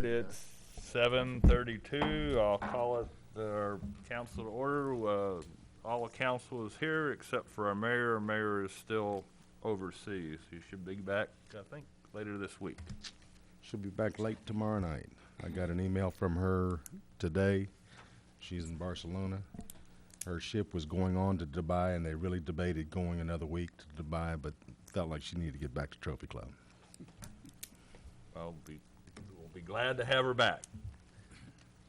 It's 7:32. I'll call it our council to order. All the council is here except for our mayor. Our mayor is still overseas. He should be back, I think, later this week. She'll be back late tomorrow night. I got an email from her today. She's in Barcelona. Her ship was going on to Dubai, and they really debated going another week to Dubai, but felt like she needed to get back to Trophy Club. We'll be glad to have her back.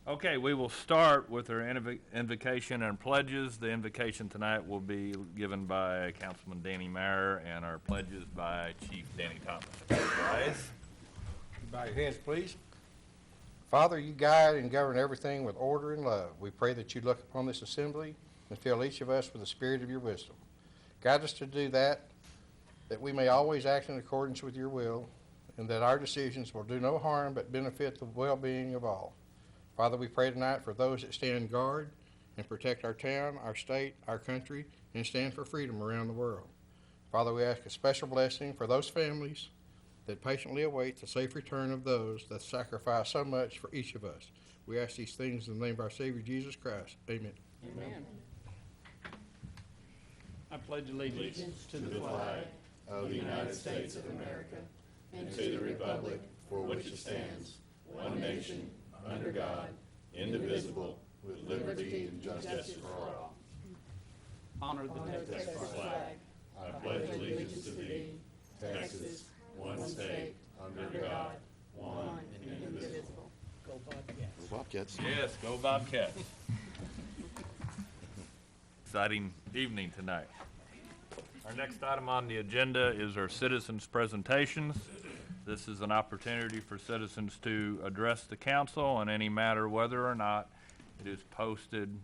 Okay, we will start with our invocation and pledges. The invocation tonight will be given by Councilman Danny Mayer, and our pledges by Chief Danny Thomas. Guys. Bow your heads, please. Father, you guide and govern everything with order and love. We pray that you look upon this assembly and fill each of us with the spirit of your wisdom. Guide us to do that we may always act in accordance with your will, and that our decisions will do no harm but benefit the well-being of all. Father, we pray tonight for those that stand guard and protect our town, our state, our country, and stand for freedom around the world. Father, we ask a special blessing for those families that patiently await the safe return of those that sacrifice so much for each of us. We ask these things in the name of our Savior, Jesus Christ. Amen. Amen. I pledge allegiance to the flag of the United States of America and to the republic for which it stands, one nation, under God, indivisible, with liberty and justice for all. Honor the Texas flag. I pledge allegiance to thee, Texas, one state, under God, one and indivisible. Go Bobcats. Go Bobcats. Yes, go Bobcats. Exciting evening tonight. Our next item on the agenda is our citizens' presentations. This is an opportunity for citizens to address the council on any matter, whether or not it is posted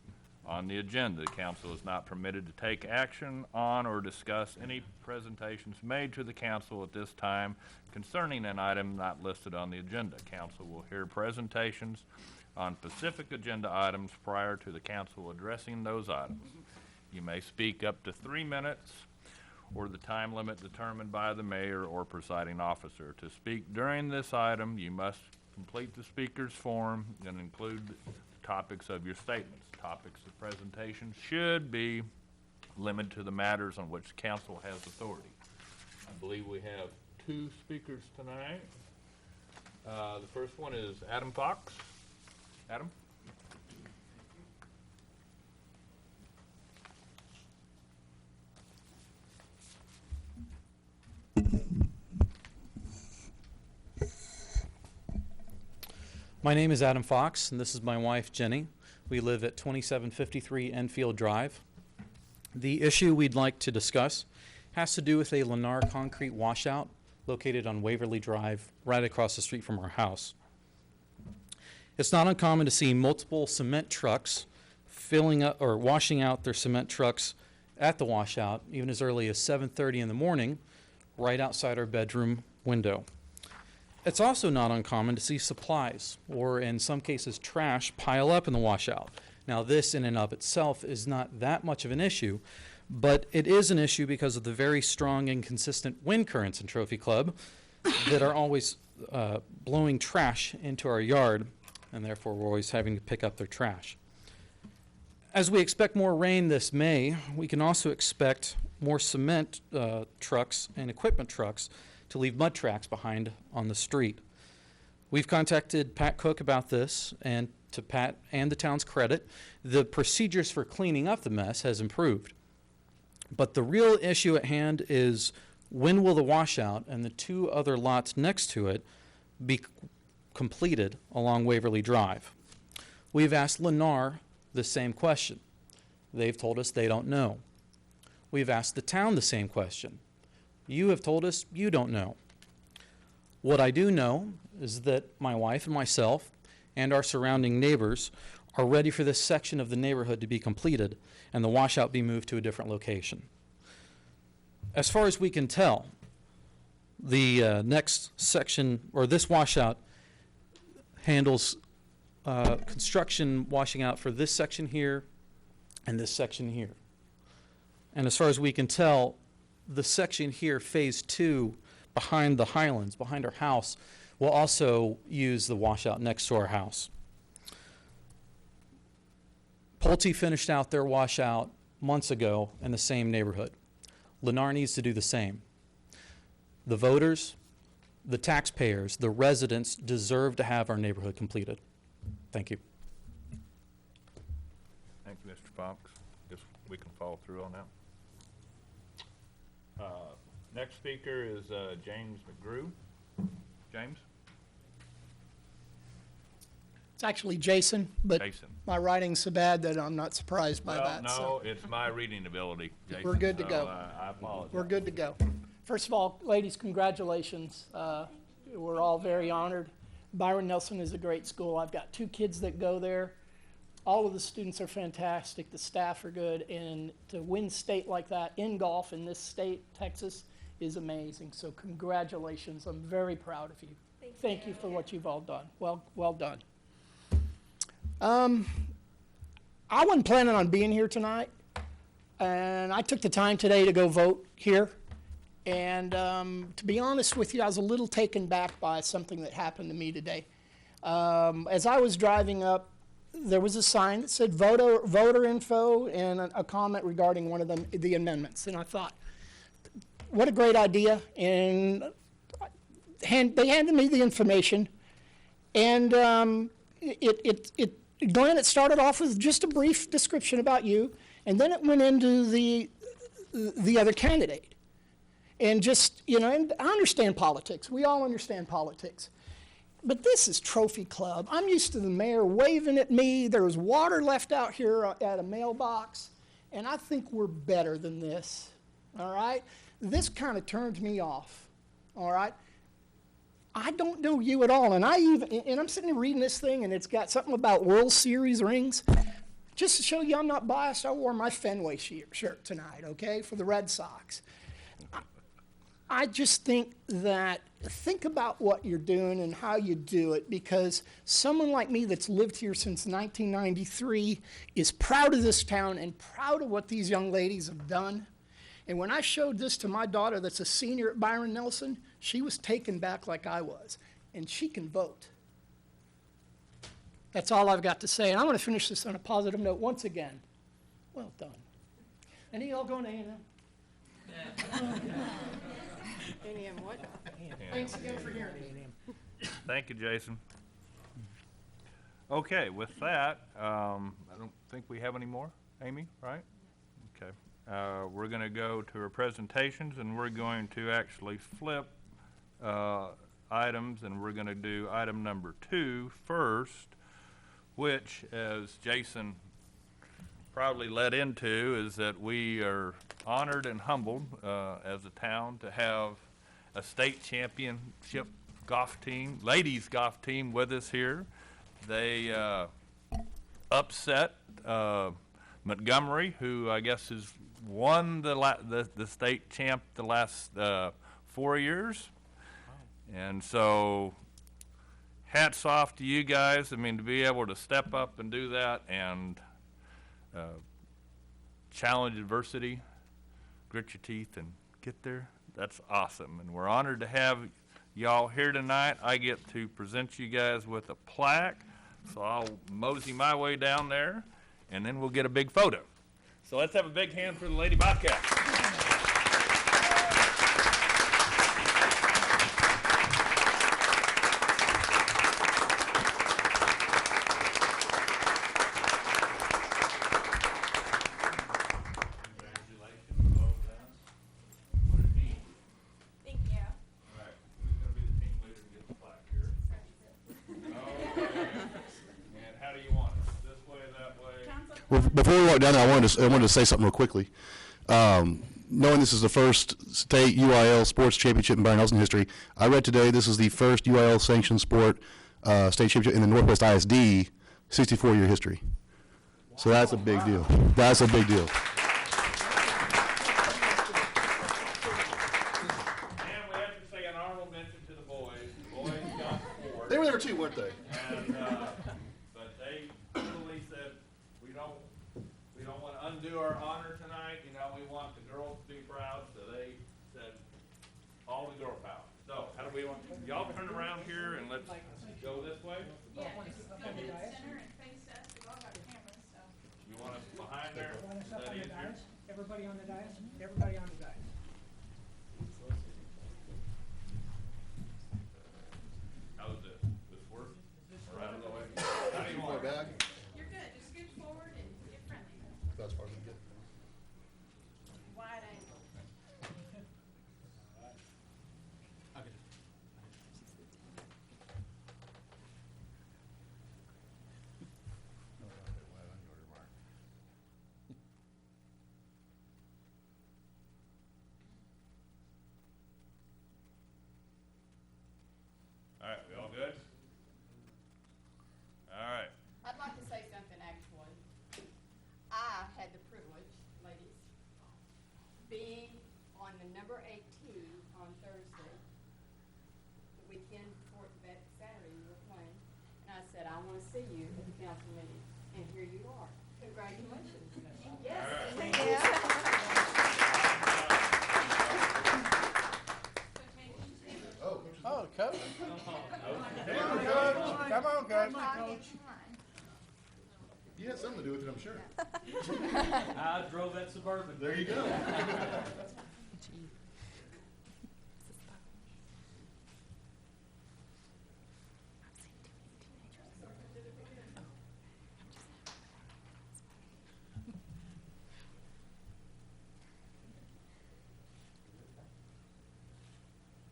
on the agenda. The council is not permitted to take action on or discuss any presentations made to the council at this time concerning an item not listed on the agenda. Council will hear presentations on specific agenda items prior to the council addressing those items. You may speak up to 3 minutes or the time limit determined by the mayor or presiding officer. To speak during this item, you must complete the speaker's form and include the topics of your statements. Topics of presentation should be limited to the matters on which the council has authority. I believe we have 2 speakers tonight. The first one is Adam Fox. Adam? My name is Adam Fox, and this is my wife, Jenny. We live at 2753 Enfield Drive. The issue we'd like to discuss has to do with a Lennar concrete washout located on Waverly Drive, right across the street from our house. It's not uncommon to see multiple cement trucks filling up or washing out their cement trucks at the washout, even as early as 7:30 in the morning, right outside our bedroom window. It's also not uncommon to see supplies, or in some cases trash, pile up in the washout. Now this in and of itself is not that much of an issue, but it is an issue because of the very strong and consistent wind currents in Trophy Club that are always blowing trash into our yard, and therefore we're always having to pick up their trash. As we expect more rain this May, we can also expect more cement trucks and equipment trucks to leave mud tracks behind on the street. We've contacted Pat Cook about this, and to Pat and the town's credit, the procedures for cleaning up the mess has improved. But the real issue at hand is, when will the washout and the 2 other lots next to it be completed along Waverly Drive? We've asked Lennar the same question. They've told us they don't know. We've asked the town the same question. You have told us you don't know. What I do know is that my wife and myself and our surrounding neighbors are ready for this section of the neighborhood to be completed and the washout be moved to a different location. As far as we can tell, the next section, or this washout, handles construction washing out for this section here and this section here. And as far as we can tell, the section here, phase 2, behind the Highlands, behind our house, will also use the washout next to our house. Pulte finished out their washout months ago in the same neighborhood. Lennar needs to do the same. The voters, the taxpayers, the residents deserve to have our neighborhood completed. Thank you. Thank you, Mr. Fox. Guess we can follow through on that. Next speaker is James McGrew. James? It's actually Jason, but Jason. my writing's so bad that I'm not surprised by Well, that. no, so it's my reading ability, Jason. We're good to so, go. I apologize. we're good to go. First of all, ladies, congratulations. We're all very honored. Byron Nelson is a great school. I've got 2 kids that go there. All of the students are fantastic. The staff are good. And to win state like that in golf in this state, Texas, is amazing. So congratulations. I'm very proud of you. Thank you for what you've all done. Well done. I wasn't planning on being here tonight, and I took the time today to go vote here. And to be honest with you, I was a little taken back by something that happened to me today. As I was driving up, there was a sign that said voter info and a comment regarding one of the amendments. And I thought, what a great idea. And they handed me the information. And Glenn, it started off with just a brief description about you. And then it went into the other candidate. And just, and I understand politics. We all understand politics. But this is Trophy Club. I'm used to the mayor waving at me. There was water left out here at a mailbox. And I think we're better than this, all right? This kind of turns me off, all right? I don't know you at all. And I'm sitting here reading this thing, and it's got something about World Series rings. Just to show you I'm not biased, I wore my Fenway shirt tonight, okay, for the Red Sox. I just think about what you're doing and how you do it, because someone like me that's lived here since 1993 is proud of this town and proud of what these young ladies have done. And when I showed this to my daughter that's a senior at Byron Nelson, she was taken back like I was, and she can vote. That's all I've got to say, and I'm going to finish this on a positive note once again. Well done. Any of y'all going to A&M? A&M what? Thanks again for hearing me. Thank you, Jason. Okay, with that, I don't think we have any more, Amy, right? Okay. We're going to go to our presentations, and we're going to actually flip items, and we're going to do item number 2 first, which, as Jason proudly led into, is that we are honored and humbled as a town to have a state championship golf team, ladies golf team with us here. They upset Montgomery, who I guess has won the state champ the last 4 years. And so hats off to you guys. I mean, to be able to step up and do that and challenge adversity, grit your teeth and get there, that's awesome. And we're honored to have y'all here tonight. I get to present you guys with a plaque, so I'll mosey my way down there, and then we'll get a big photo. So let's have a big hand for the Lady Bobcats. Well, before we walk down there, I wanted to say something real quickly. Knowing this is the first state UIL sports championship in Byron Nelson history, I read today this is the first UIL sanctioned sport state championship in the Northwest ISD 64-year history. So that's a big deal. That's a big deal. And we have to say an honorable mention to the boys. The boys got 4. They were there too, weren't they? And, but they totally said, we don't want to undo our honor tonight. You know, we want the girls to be proud. So they said, all the girl power. So How do we want, y'all turn around here and let's go this way? Yeah, just go to the center and face us, we've all got cameras, so. You want us behind there? Is that easier? Everybody on the dais? Everybody on the dais. How's this? This work? Right of the way? How do you want it? You're good, just scooch forward and get friendly. That's part of it. Wide angle. All right, we all good? All right. I'd like to say something, actually. I had the privilege, ladies, being on the number 18 on Thursday, the weekend before that Saturday you were playing, and I said, I want to see you at the council meeting, and here you are. Congratulations. Yes. Thank you. Oh, coach. Come on, coach. You had something to do with it, I'm sure. I drove that Suburban. There you go.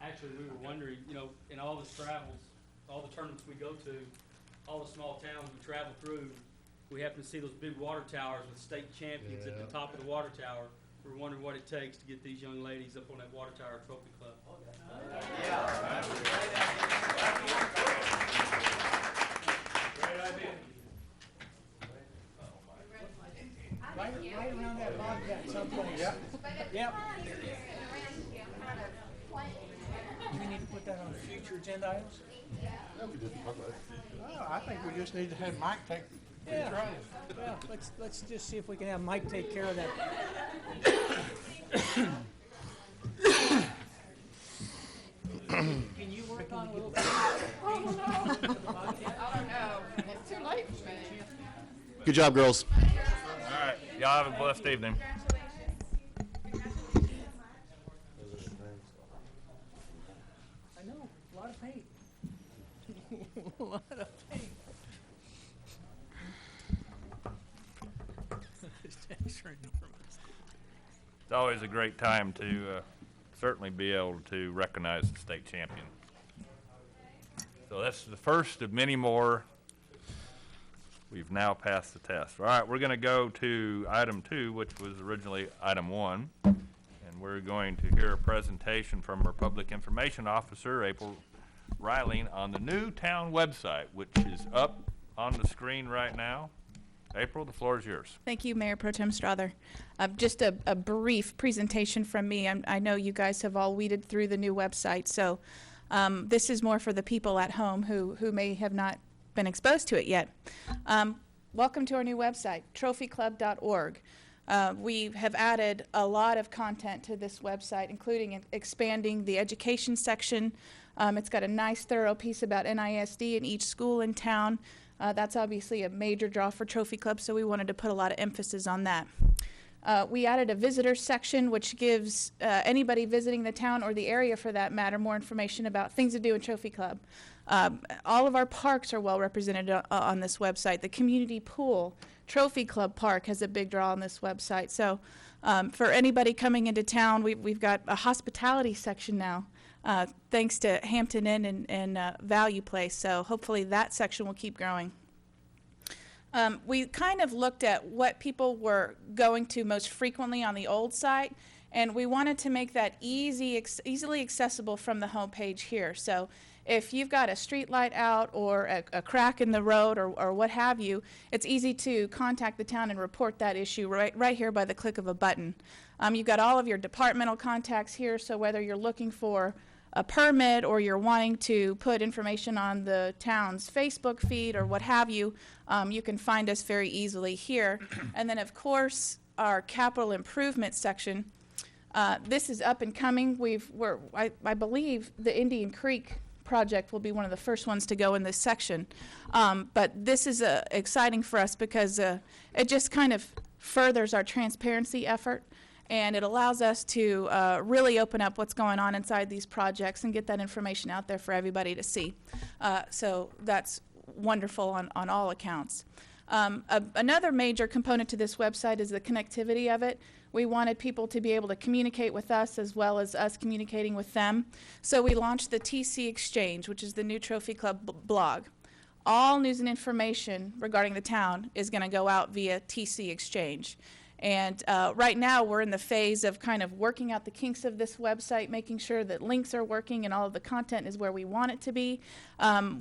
Actually, we were wondering, you know, in all the travels, all the tournaments we go to, all the small towns we travel through, we happen to see those big water towers with state champions at the Yeah. top of the water tower. We're wondering what it takes to get these young ladies up on that water tower trophy club. Great idea. Right around that bobcat someplace. Yep. Do we need to put that on future agenda items? No, we didn't talk about it. Oh, I think we just need to have Mike take Yeah. control. Yeah, let's just see if we can have Mike take care of that. Can you work on a little bit? I don't know. It's too late for me. Good job, girls. All right, y'all have a blessed evening. I know, a lot of paint. A lot of paint. It's always a great time to certainly be able to recognize the state champion. So that's the first of many more. We've now passed the test. All right, we're going to go to item 2, which was originally item 1. And we're going to hear a presentation from our Public Information Officer, April Riling, on the new town website, which is up on the screen right now. April, the floor is yours. Thank you, Mayor Pro Tem Strother. Just a brief presentation from me. I know you guys have all weeded through the new website, so this is more for the people at home who may have not been exposed to it yet. Welcome to our new website, trophyclub.org. We have added a lot of content to this website, including expanding the education section. It's got a nice, thorough piece about NISD in each school in town. That's obviously a major draw for Trophy Club, so we wanted to put a lot of emphasis on that. We added a visitors section, which gives anybody visiting the town or the area, for that matter, more information about things to do in Trophy Club. All of our parks are well represented on this website. The community pool, Trophy Club Park, has a big draw on this website. So for anybody coming into town, we've got a hospitality section now, thanks to Hampton Inn and Value Place. So hopefully that section will keep growing. We kind of looked at what people were going to most frequently on the old site, and we wanted to make that easily accessible from the home page here. So if you've got a street light out or a crack in the road or what have you, it's easy to contact the town and report that issue right here by the click of a button. You've got all of your departmental contacts here, so whether you're looking for a permit or you're wanting to put information on the town's Facebook feed or what have you, you can find us very easily here. And then, of course, our capital improvement section. This is up and coming. I believe the Indian Creek project will be one of the first ones to go in this section. But this is exciting for us because it just kind of furthers our transparency effort, and it allows us to really open up what's going on inside these projects and get that information out there for everybody to see. So that's wonderful on all accounts. Another major component to this website is the connectivity of it. We wanted people to be able to communicate with us as well as us communicating with them. So we launched the TC Exchange, which is the new Trophy Club blog. All news and information regarding the town is going to go out via TC Exchange. And right now we're in the phase of kind of working out the kinks of this website, making sure that links are working and all of the content is where we want it to be.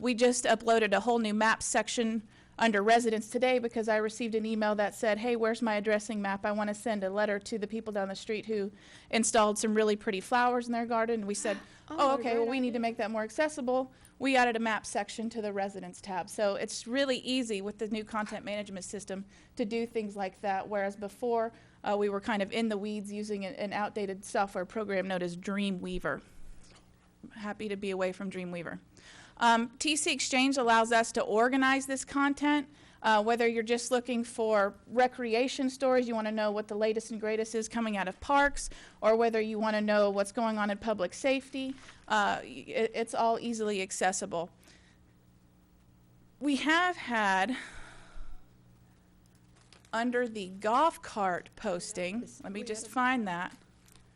We just uploaded a whole new map section under residents today because I received an email that said, hey, where's my addressing map? I want to send a letter to the people down the street who installed some really pretty flowers in their garden. And we said, oh, okay, well, we need to make that more accessible. We added a map section to the residents tab. So it's really easy with the new content management system to do things like that, whereas before we were kind of in the weeds using an outdated software program known as Dreamweaver. Happy to be away from Dreamweaver. TC Exchange allows us to organize this content, whether you're just looking for recreation stories, you want to know what the latest and greatest is coming out of parks, or whether you want to know what's going on in public safety. It's all easily accessible. We have had, under the golf cart posting, let me just find that.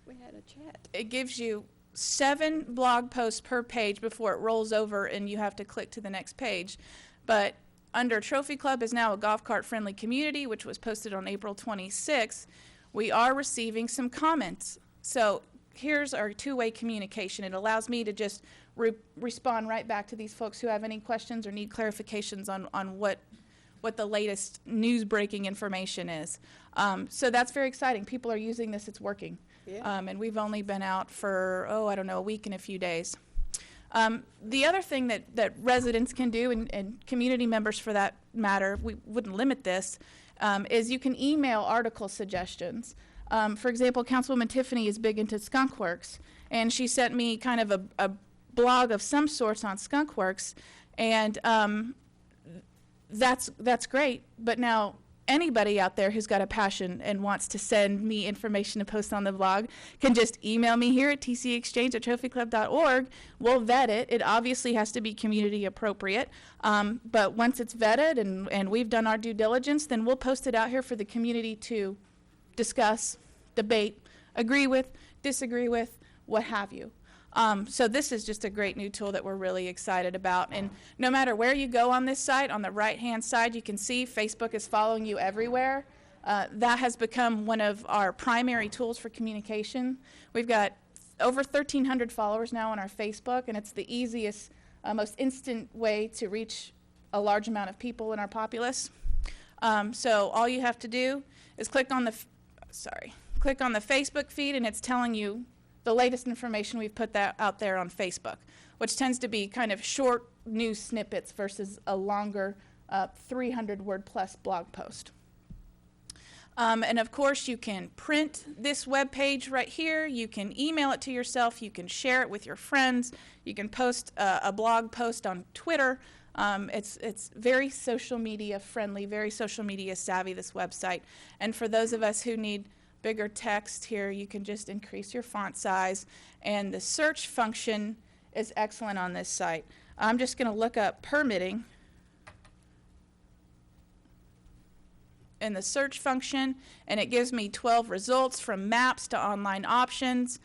We had a chat. It gives you 7 blog posts per page before it rolls over and you have to click to the next page. But under Trophy Club is now a golf cart friendly community, which was posted on April 26th. We are receiving some comments. So here's our two-way communication. It allows me to just respond right back to these folks who have any questions or need clarifications on what the latest news breaking information is. So that's very exciting. People are using this. It's working. Yeah. And we've only been out for, I don't know, a week and a few days. The other thing that residents can do, and community members for that matter, we wouldn't limit this, is you can email article suggestions. For example, Councilwoman Tiffany is big into Skunk Works, and she sent me kind of a blog of some sorts on Skunk Works, and that's great, but now anybody out there who's got a passion and wants to send me information to post on the blog can just email me here at tcexchange@trophyclub.org. We'll vet it. It obviously has to be community appropriate, but once it's vetted and we've done our due diligence, then we'll post it out here for the community to discuss, debate, agree with, disagree with, what have you. So this is just a great new tool that we're really excited about. And no matter where you go on this site, on the right-hand side, you can see Facebook is following you everywhere. That has become one of our primary tools for communication. We've got over 1,300 followers now on our Facebook, and it's the easiest, most instant way to reach a large amount of people in our populace. So all you have to do is click on the Facebook feed, and it's telling you the latest information we've put that out there on Facebook, which tends to be kind of short news snippets versus a longer 300-word plus blog post. And of course, you can print this web page right here. You can email it to yourself. You can share it with your friends. You can post a blog post on Twitter. It's very social media friendly, very social media savvy, this website. And for those of us who need bigger text here, you can just increase your font size, and the search function is excellent on this site. I'm just going to look up permitting in the search function, and it gives me 12 results from maps to online options.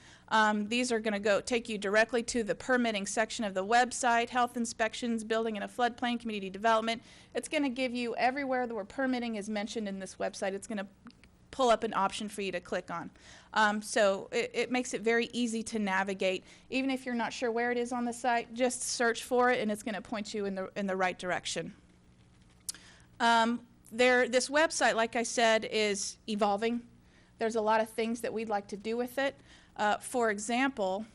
These are going to take you directly to the permitting section of the website: health inspections, building in a floodplain, community development. It's going to give you everywhere where permitting is mentioned in this website. It's going to pull up an option for you to click on. So it makes it very easy to navigate. Even if you're not sure where it is on the site, just search for it and it's going to point you in the right direction. This website, like I said, is evolving. There's a lot of things that we'd like to do with it. For example,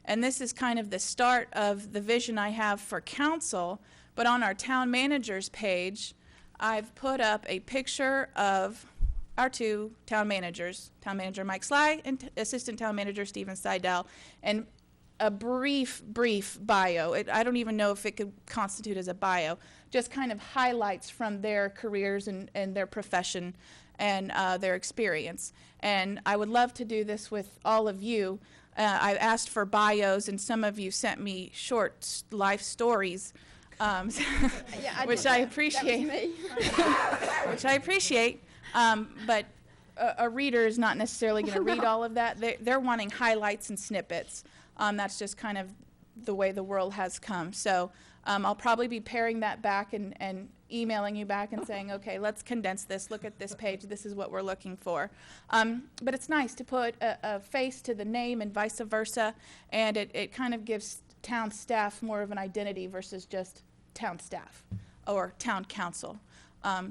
and this is kind of the start of the vision I have for council, but on our town manager's page, I've put up a picture of our two town managers, Town Manager Mike Sly and Assistant Town Manager Stephen Seidel, and a brief bio. I don't even know if it could constitute as a bio, just kind of highlights from their careers and their profession and their experience. And I would love to do this with all of you. I asked for bios, and some of you sent me short life stories, which I appreciate. Which I appreciate. But a reader is not necessarily going to read all of that. They're wanting highlights and snippets. That's just kind of the way the world has come. So I'll probably be paring that back and emailing you back and saying, okay, let's condense this. Look at this page. This is what we're looking for. But it's nice to put a face to the name and vice versa, and it kind of gives town staff more of an identity versus just town staff or town council.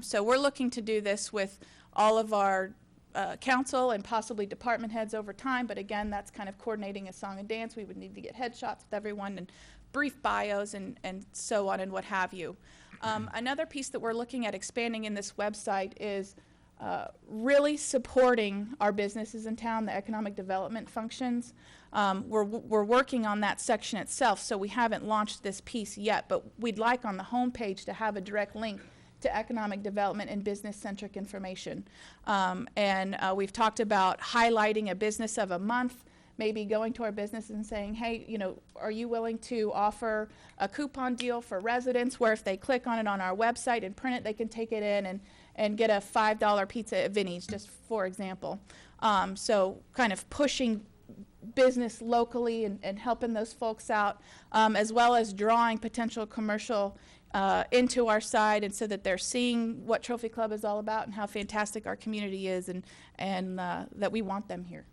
So we're looking to do this with all of our council and possibly department heads over time, but again, that's kind of coordinating a song and dance. We would need to get headshots with everyone and brief bios and so on and what have you. Another piece that we're looking at expanding in this website is really supporting our businesses in town, the economic development functions. We're working on that section itself, so we haven't launched this piece yet, but we'd like on the homepage to have a direct link to economic development and business-centric information. We've talked about highlighting a business of a month, maybe going to our businesses and saying, hey, you know, are you willing to offer a coupon deal for residents where if they click on it on our website and print it, they can take it in and get a $5 pizza at Vinny's, just for example. So kind of pushing business locally and helping those folks out, as well as drawing potential commercial into our side, and so that they're seeing what Trophy Club is all about and how fantastic our community is, and that we want them here,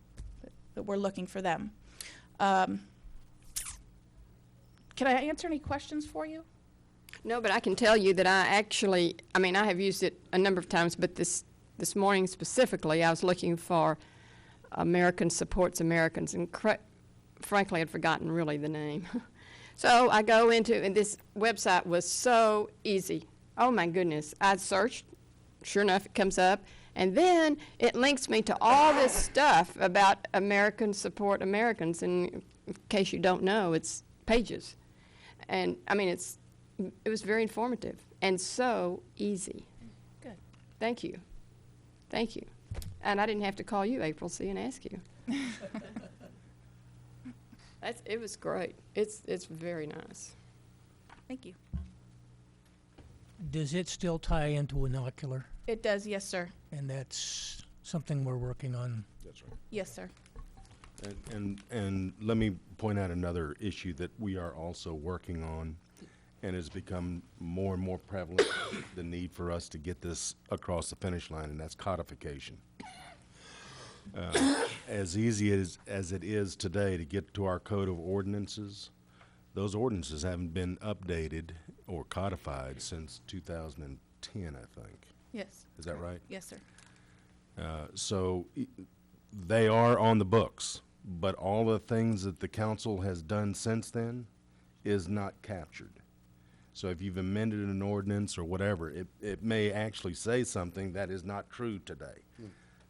that we're looking for them. Can I answer any questions for you? No, but I can tell you that I have used it a number of times, but this morning specifically, I was looking for American Supports Americans, and frankly, I'd forgotten really the name. So I go into, and this website was so easy. Oh my goodness. I searched, sure enough, it comes up, and then it links me to all this stuff about American Support Americans, and in case you don't know, it's pages. And I mean, it was very informative and so easy. Good. Thank you. Thank you. And I didn't have to call you, April, see, and ask you. It was great. It's very nice. Thank you. Does it still tie into Innocular? It does, yes, sir. And that's something we're working on. That's right. Yes, sir. And let me point out another issue that we are also working on, and has become more and more prevalent, the need for us to get this across the finish line, and that's codification. As easy as it is today to get to our code of ordinances, those ordinances haven't been updated or codified since 2010, I think. Yes. Is that right? Yes, sir. So they are on the books, but all the things that the council has done since then is not captured. So if you've amended an ordinance or whatever, it may actually say something that is not true today.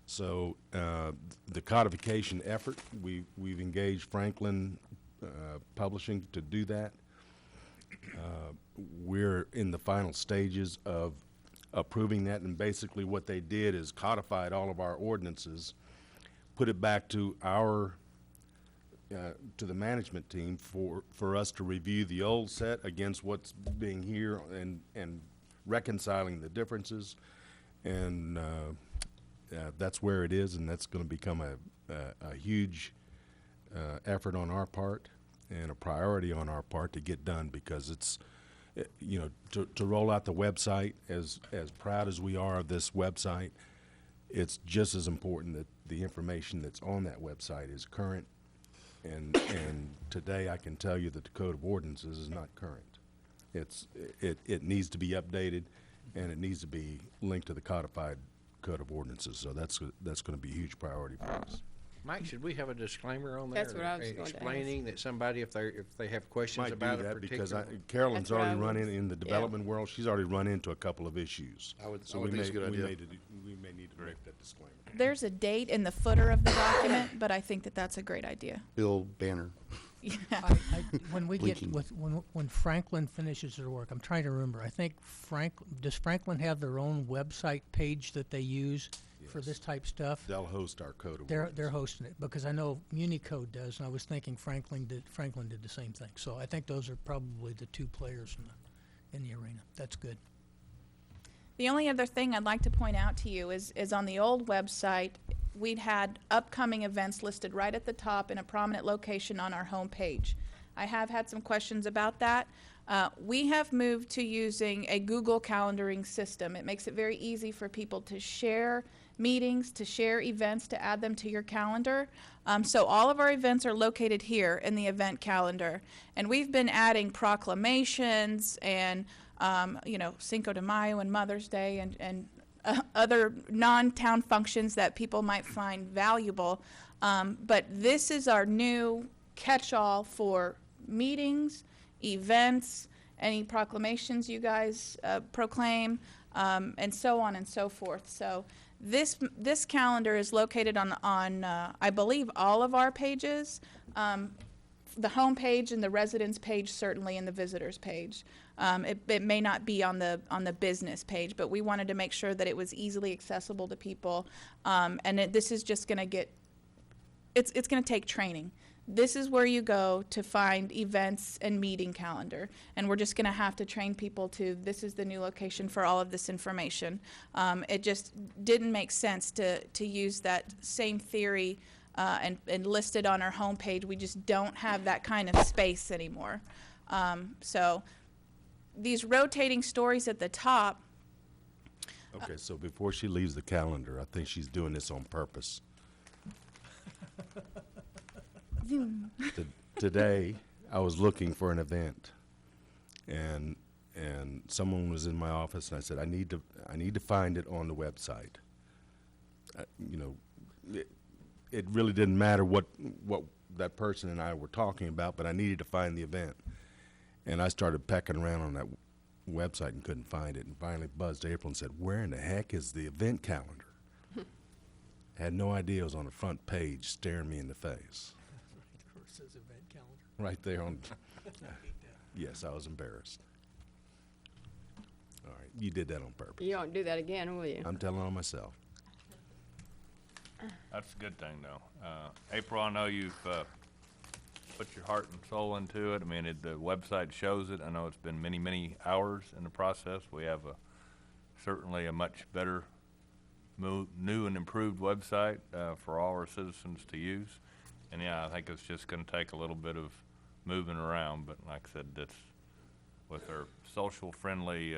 So the codification effort, we've engaged Franklin Publishing to do that. We're in the final stages of approving that, and basically what they did is codified all of our ordinances, put it back to our to the management team for us to review the old set against what's being here and reconciling the differences, and that's where it is, and that's going to become a huge effort on our part and a priority on our part to get done, because it's, you know, to roll out the website, as proud as we are of this website, it's just as important that the information that's on that website is current. And today I can tell you that the Code of Ordinances is not current. It needs to be updated, and it needs to be linked to the codified Code of Ordinances. So that's going to be a huge priority for us. Mike, should we have a disclaimer on there? That's what I was going to ask. Explaining that somebody, if they have questions Might about do a that because particular. Carolyn's That's what already I run was- in the yeah. development world. She's already run into a couple of issues. I would So think it's a good idea. we may need to make that disclaimer. There's a date in the footer of the document, but I think that that's a great idea. Bill Banner. When we Blinking. get with when Franklin finishes their work, I'm trying to remember. I think does Franklin have their own website page that they use for Yes. this type stuff? They'll host our code of They're ordinance. hosting it because I know MuniCode does, and I was thinking Franklin did the same thing. So I think those are probably the two players in the arena. That's good. The only other thing I'd like to point out to you is on the old website, we'd had upcoming events listed right at the top in a prominent location on our homepage. I have had some questions about that. We have moved to using a Google calendaring system. It makes it very easy for people to share meetings, to share events, to add them to your calendar. So all of our events are located here in the event calendar. And we've been adding proclamations and Cinco de Mayo and Mother's Day and other non-town functions that people might find valuable. But this is our new catch-all for meetings, events, any proclamations you guys proclaim, and so on and so forth. So this calendar is located on I believe all of our pages. The home page and the residence page, certainly, and the visitors page. It may not be on the business page, but we wanted to make sure that it was easily accessible to people. This is just going to it's going to take training. This is where you go to find events and meeting calendar, and we're just going to have to train people to this is the new location for all of this information. It just didn't make sense to use that same theory and list it on our homepage. We just don't have that kind of space anymore. So these rotating stories at the top. Okay, so before she leaves the calendar, I think she's doing this on purpose. Today, I was looking for an event, and someone was in my office, and I said, I need to find it on the website. It really didn't matter what that person and I were talking about, but I needed to find the event. And I started pecking around on that website and couldn't find it, and finally buzzed April and said, where in the heck is the event calendar? Had no idea it was on the front page staring me in the face. Right there on. Yes, I was embarrassed. All right, you did that on purpose. You don't do that again, will you? I'm telling on myself. That's a good thing, though. April, I know you've put your heart and soul into it. I mean, the website shows it. I know it's been many, many hours in the process. We have certainly a much better, new and improved website for all our citizens to use. And yeah, I think it's just going to take a little bit of moving around. But like I said, that's with our social-friendly,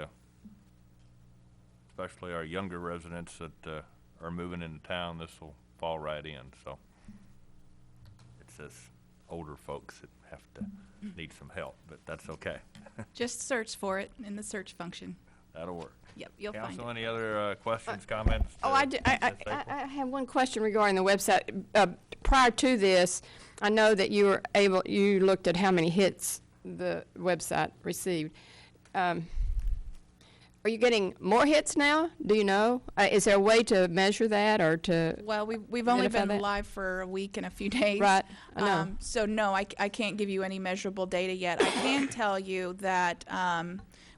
especially our younger residents that are moving into town, this will fall right in. So it's us older folks that have to need some help, but that's okay. Just search for it in the search function. That'll work. Yep, you'll find Council, it. any other questions, comments? Oh, I do. I have one question regarding the website. Prior to this, I know that you looked at how many hits the website received. Are you getting more hits now? Do you know? Is there a way to measure that or to? Well, we've only identify been that? live for a week and a few days. Right, I know. So no, I can't give you any measurable data yet. I can tell you that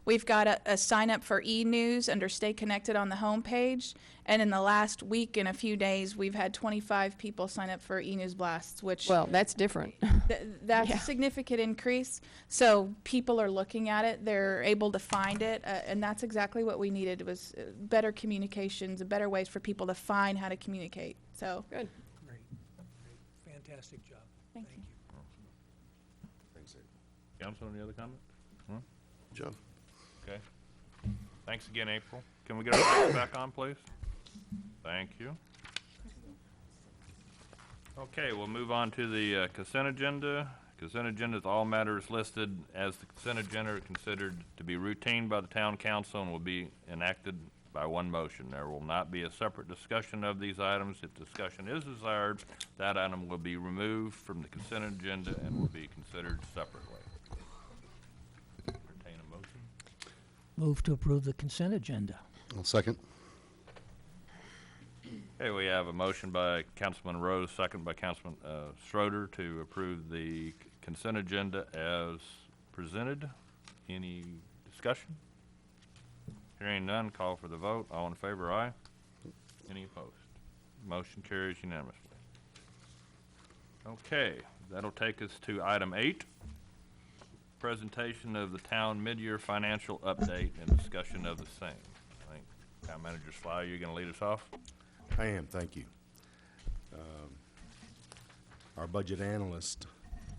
we've got a sign up for e-news under Stay Connected on the homepage, and in the last week and a few days, we've had 25 people sign up for e-news blasts, which Well, that's different. that's Yeah. a significant increase. So people are looking at it, they're able to find it, and that's exactly what we needed was better communications, better ways for people to find how to communicate. So Good. Great. Fantastic job. Thank you. Thanks, April. Council, any other comments? Joe? Okay. Thanks again, April. Can we get our lights back on, please? Thank you. Okay, we'll move on to the consent agenda. Consent agenda is all matters listed as the consent agenda are considered to be routine by the town council and will be enacted by one motion. There will not be a separate discussion of these items. If discussion is desired, that item will be removed from the consent agenda and will be considered separately. Entertain a motion. Move to approve the consent agenda. I'll second. Okay, we have a motion by Councilman Rose, second by Councilman Schroeder to approve the consent agenda as presented. Any discussion? Hearing none, call for the vote. All in favor, aye. Any opposed? Motion carries unanimously. Okay, that'll take us to item 8, presentation of the town mid-year financial update and discussion of the same. I think Town Manager Sly, you're going to lead us off? I am, thank you. Our budget analyst,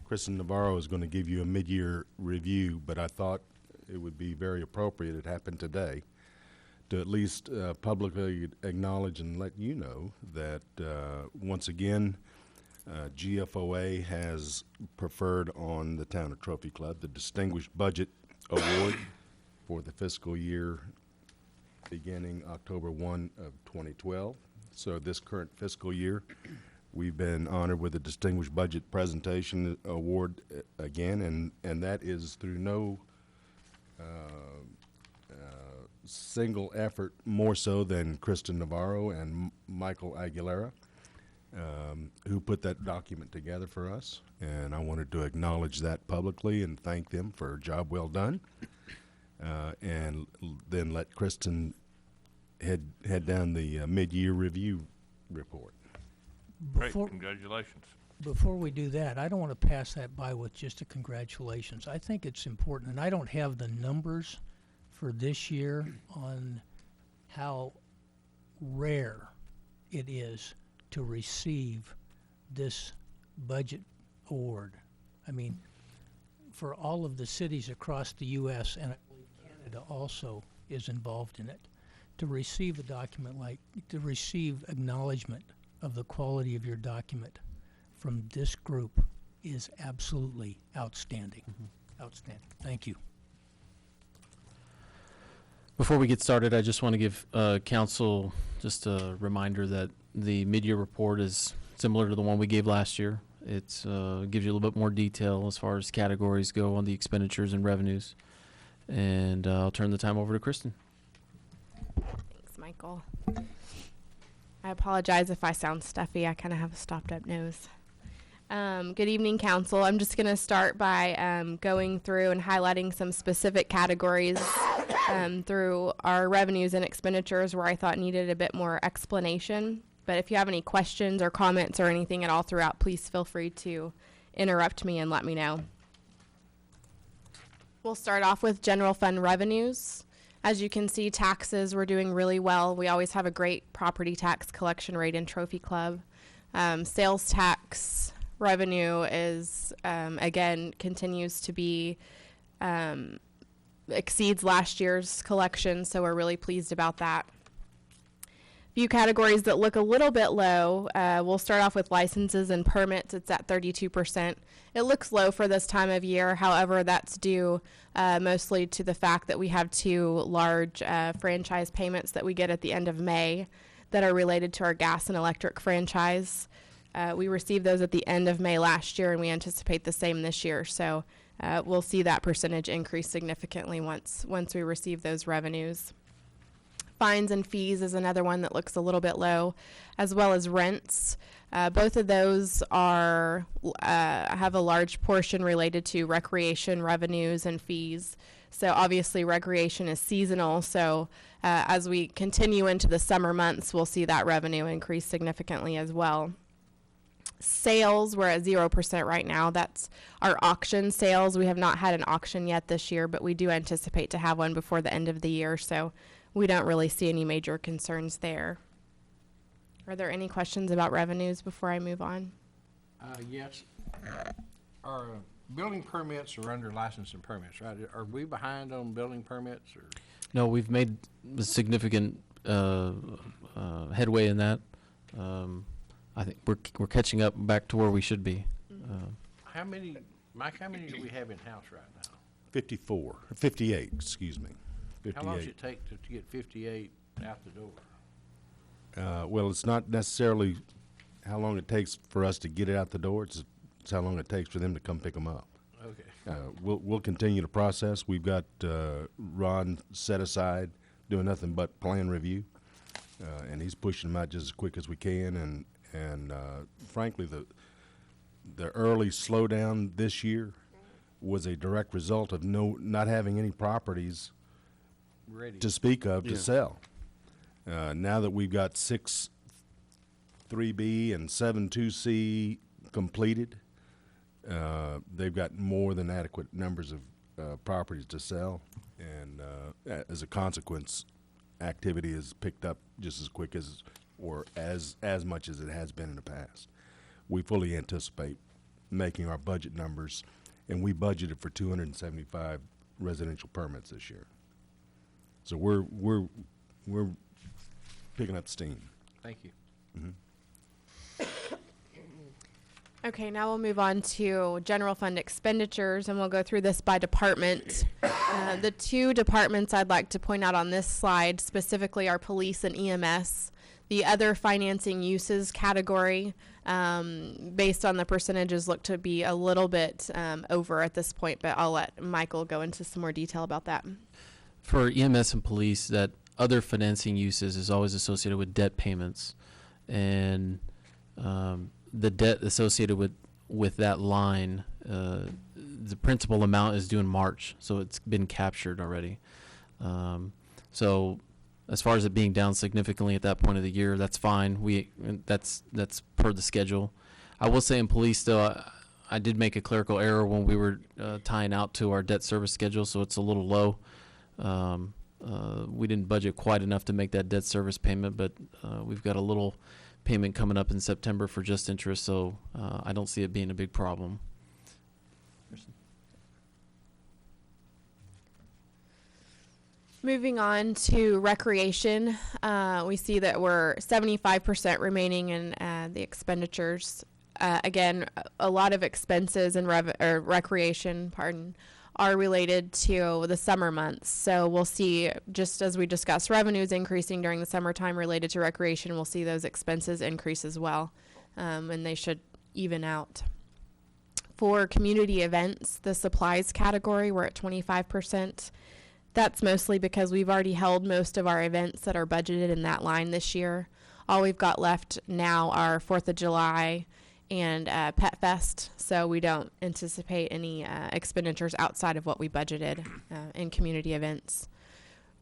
Kristen Navarro, is going to give you a mid-year review, but I thought it would be very appropriate, it happened today, to at least publicly acknowledge and let you know that once again, GFOA has preferred on the Town of Trophy Club the Distinguished Budget Award for the fiscal year beginning October 1 of 2012. So this current fiscal year, we've been honored with the Distinguished Budget Presentation Award again, and that is through no single effort more so than Kristen Navarro and Michael Aguilera, who put that document together for us. And I wanted to acknowledge that publicly and thank them for a job well done. And then let Kristen head down the mid-year review report. Great, Before, congratulations. before we do that, I don't want to pass that by with just a congratulations. I think it's important, and I don't have the numbers for this year on how rare it is to receive this budget award. I mean, for all of the cities across the U.S., and I believe Canada also is involved in it, to receive a document like, to receive acknowledgement of the quality of your document from this group is absolutely outstanding. Outstanding. Thank you. Before we get started, I just want to give council just a reminder that the mid-year report is similar to the one we gave last year. It gives you a little bit more detail as far as categories go on the expenditures and revenues. And I'll turn the time over to Kristen. Thanks, Michael. I apologize if I sound stuffy. I kind of have a stopped-up nose. Good evening, council. I'm just going to start by going through and highlighting some specific categories through our revenues and expenditures where I thought needed a bit more explanation. But if you have any questions or comments or anything at all throughout, please feel free to interrupt me and let me know. We'll start off with general fund revenues. As you can see, taxes, we're doing really well. We always have a great property tax collection rate in Trophy Club. Sales tax revenue is, again, continues to be, exceeds last year's collection, so we're really pleased about that. Few categories that look a little bit low. We'll start off with licenses and permits. It's at 32%. It looks low for this time of year. However, that's due mostly to the fact that we have two large franchise payments that we get at the end of May that are related to our gas and electric franchise. We received those at the end of May last year, and we anticipate the same this year. So we'll see that percentage increase significantly once we receive those revenues. Fines and fees is another one that looks a little bit low, as well as rents. Both of those are have a large portion related to recreation revenues and fees. So obviously recreation is seasonal, so as we continue into the summer months, we'll see that revenue increase significantly as well. Sales, we're at 0% right now. That's our auction sales. We have not had an auction yet this year, but we do anticipate to have one before the end of the year, so we don't really see any major concerns there. Are there any questions about revenues before I move on? Yes. Our building permits are under license and permits, right? Are we behind on building permits, or? No, we've made a significant headway in that. I think we're catching up back to where we should be. How many, Mike, how many do we have in-house right now? 58, excuse me. 58. How long does it take to get 58 out the door? Well, it's not necessarily how long it takes for us to get it out the door. It's how long it takes for them to come pick them up. Okay. We'll continue the process. We've got Ron set aside doing nothing but plan review, and he's pushing them out just as quick as we can. And frankly, the early slowdown this year was a direct result of not having any properties Ready. to speak of to sell. Now that we've got 6 3B and 7 2C completed, they've got more than adequate numbers of properties to sell, and as a consequence, activity has picked up just as quick as much as it has been in the past. We fully anticipate making our budget numbers, and we budgeted for 275 residential permits this year. So we're picking up steam. Thank you. Okay, now we'll move on to general fund expenditures, and we'll go through this by department. The two departments I'd like to point out on this slide specifically are police and EMS. The other financing uses category, based on the percentages, look to be a little bit over at this point, but I'll let Michael go into some more detail about that. For EMS and police, that other financing uses is always associated with debt payments, and the debt associated with that line, the principal amount is due in March, so it's been captured already. So as far as it being down significantly at that point of the year, that's fine. That's per the schedule. I will say in police, though, I did make a clerical error when we were tying out to our debt service schedule, so it's a little low. We didn't budget quite enough to make that debt service payment, but we've got a little payment coming up in September for just interest, so I don't see it being a big problem. Moving on to recreation, we see that we're 75% remaining in the expenditures. Again, a lot of expenses in recreation, are related to the summer months. So we'll see, just as we discussed, revenues increasing during the summertime related to recreation. We'll see those expenses increase as well, and they should even out. For community events, the supplies category, we're at 25%. That's mostly because we've already held most of our events that are budgeted in that line this year. All we've got left now are 4th of July and Pet Fest, so we don't anticipate any expenditures outside of what we budgeted in community events.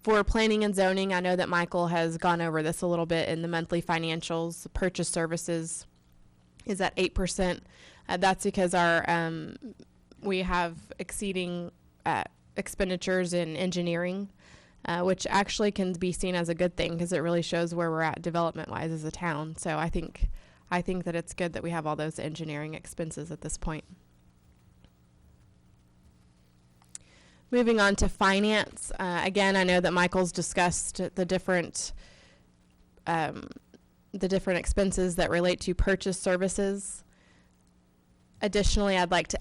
For planning and zoning, I know that Michael has gone over this a little bit in the monthly financials. Purchase services is at 8%. That's because we have exceeding expenditures in engineering, which actually can be seen as a good thing because it really shows where we're at development-wise as a town. So I think that it's good that we have all those engineering expenses at this point. Moving on to finance, again, I know that Michael's discussed the different expenses that relate to purchase services. Additionally, I'd like to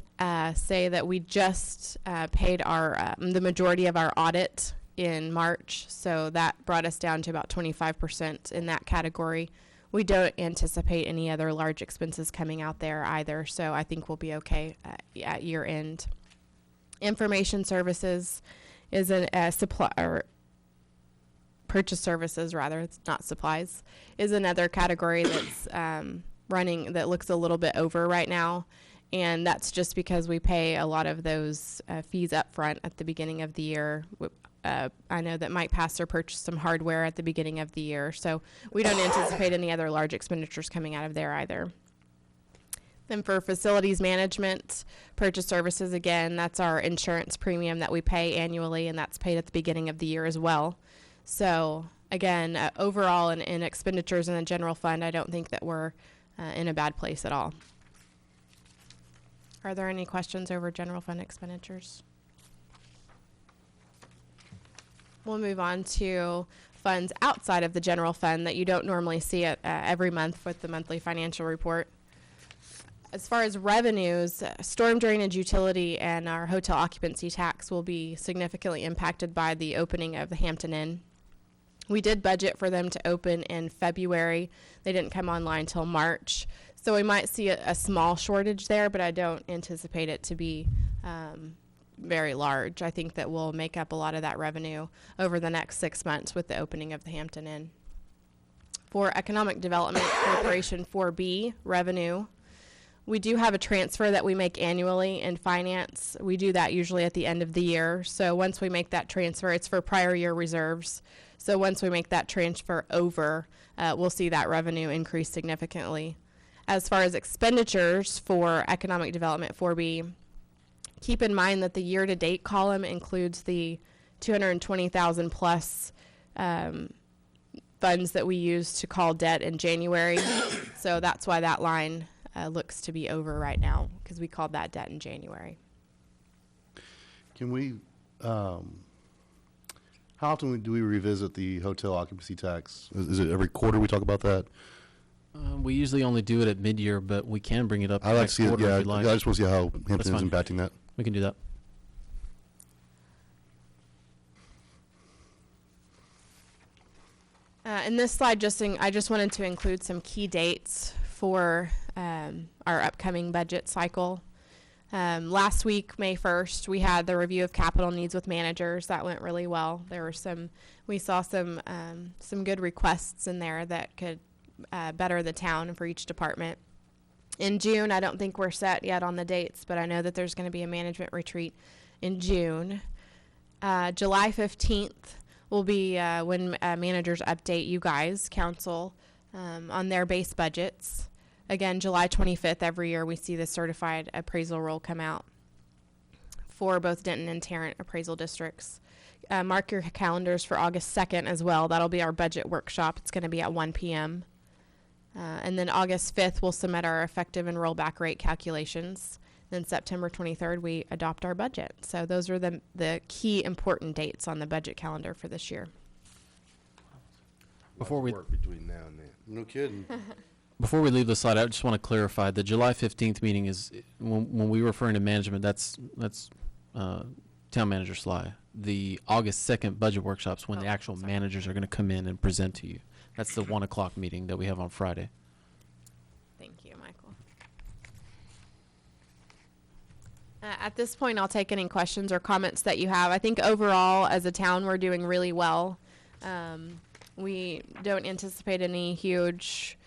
say that we just paid the majority of our audit in March, so that brought us down to about 25% in that category. We don't anticipate any other large expenses coming out there either, so I think we'll be okay at year end. Information services is purchase services rather, it's not supplies, is another category that's running, that looks a little bit over right now. And that's just because we pay a lot of those fees up front at the beginning of the year. I know that Mike Pastor purchased some hardware at the beginning of the year, so we don't anticipate any other large expenditures coming out of there either. Then for facilities management, purchase services, again, that's our insurance premium that we pay annually, and that's paid at the beginning of the year as well. So again, overall in expenditures in the general fund, I don't think that we're in a bad place at all. Are there any questions over general fund expenditures? We'll move on to funds outside of the general fund that you don't normally see it every month with the monthly financial report. As far as revenues, storm drainage utility and our hotel occupancy tax will be significantly impacted by the opening of the Hampton Inn. We did budget for them to open in February. They didn't come online till March. So we might see a small shortage there, but I don't anticipate it to be very large. I think that we'll make up a lot of that revenue over the next 6 months with the opening of the Hampton Inn. For Economic Development Corporation 4B revenue, we do have a transfer that we make annually in finance. We do that usually at the end of the year. So once we make that transfer, it's for prior year reserves. So once we make that transfer over, we'll see that revenue increase significantly. As far as expenditures for Economic Development 4B, keep in mind that the year-to-date column includes the 220,000 plus funds that we used to call debt in January. So that's why that line looks to be over right now, because we called that debt in January. Can we, how often do we revisit the hotel occupancy tax? Is it every quarter we talk about that? We usually only do it at mid-year, but we can bring it up I like to next see it, quarter yeah, if you like. I just want to see how Hampton is fine. impacting that. We can do that. In this slide, I just wanted to include some key dates for our upcoming budget cycle. Last week, May 1st, we had the review of capital needs with managers. That went really well. There were we saw some good requests in there that could better the town for each department. In June, I don't think we're set yet on the dates, but I know that there's going to be a management retreat in June. July 15th will be when managers update you guys, council, on their base budgets. Again, July 25th, every year we see the certified appraisal roll come out for both Denton and Tarrant appraisal districts. Mark your calendars for August 2nd as well. That'll be our budget workshop. It's going to be at 1 p.m. And then August 5th, we'll submit our effective and rollback rate calculations. Then September 23rd, we adopt our budget. So those are the key important dates on the budget calendar for this year. Before we work between now and then. No kidding. Before we leave the slide, I just want to clarify the July 15th meeting is when we referring to management. That's town manager Sly. The August 2nd budget workshops when the actual managers are going to come in and present to you. That's the 1 o'clock meeting that we have on Friday. Thank you, Michael. At this point, I'll take any questions or comments that you have. I think overall, as a town, we're doing really well. We don't anticipate any huge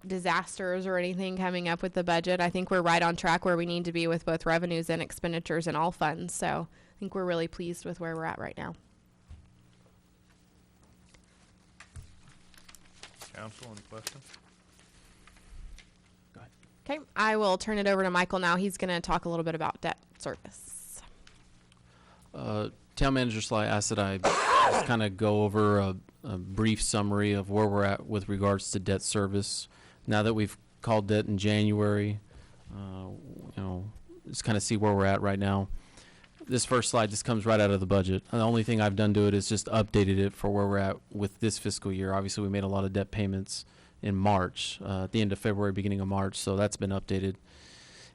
disasters or anything coming up with the budget. I think we're right on track where we need to be with both revenues and expenditures and all funds. So I think we're really pleased with where we're at right now. Council, any questions? Okay, I will turn it over to Michael now. He's going to talk a little bit about debt service. Town manager Sly asked that I just kind of go over a brief summary of where we're at with regards to debt service. Now that we've called debt in January, just kind of see where we're at right now. This first slide just comes right out of the budget. The only thing I've done to it is just updated it for where we're at with this fiscal year. Obviously, we made a lot of debt payments in March, at the end of February, beginning of March, so that's been updated.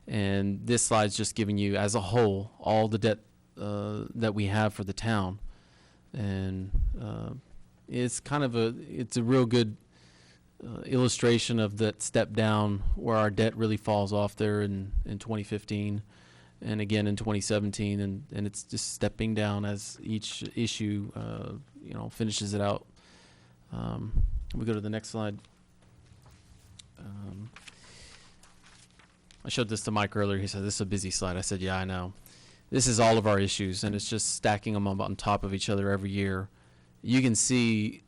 And this slide's just giving you, as a whole, all the debt that we have for the town. And it's kind of it's a real good illustration of that step down where our debt really falls off there in 2015 and again in 2017, and it's just stepping down as each issue finishes it out. We go to the next slide. I showed this to Mike earlier. He said, "This is a busy slide." I said, "Yeah, I know." This is all of our issues, and it's just stacking them on top of each other every year. You can see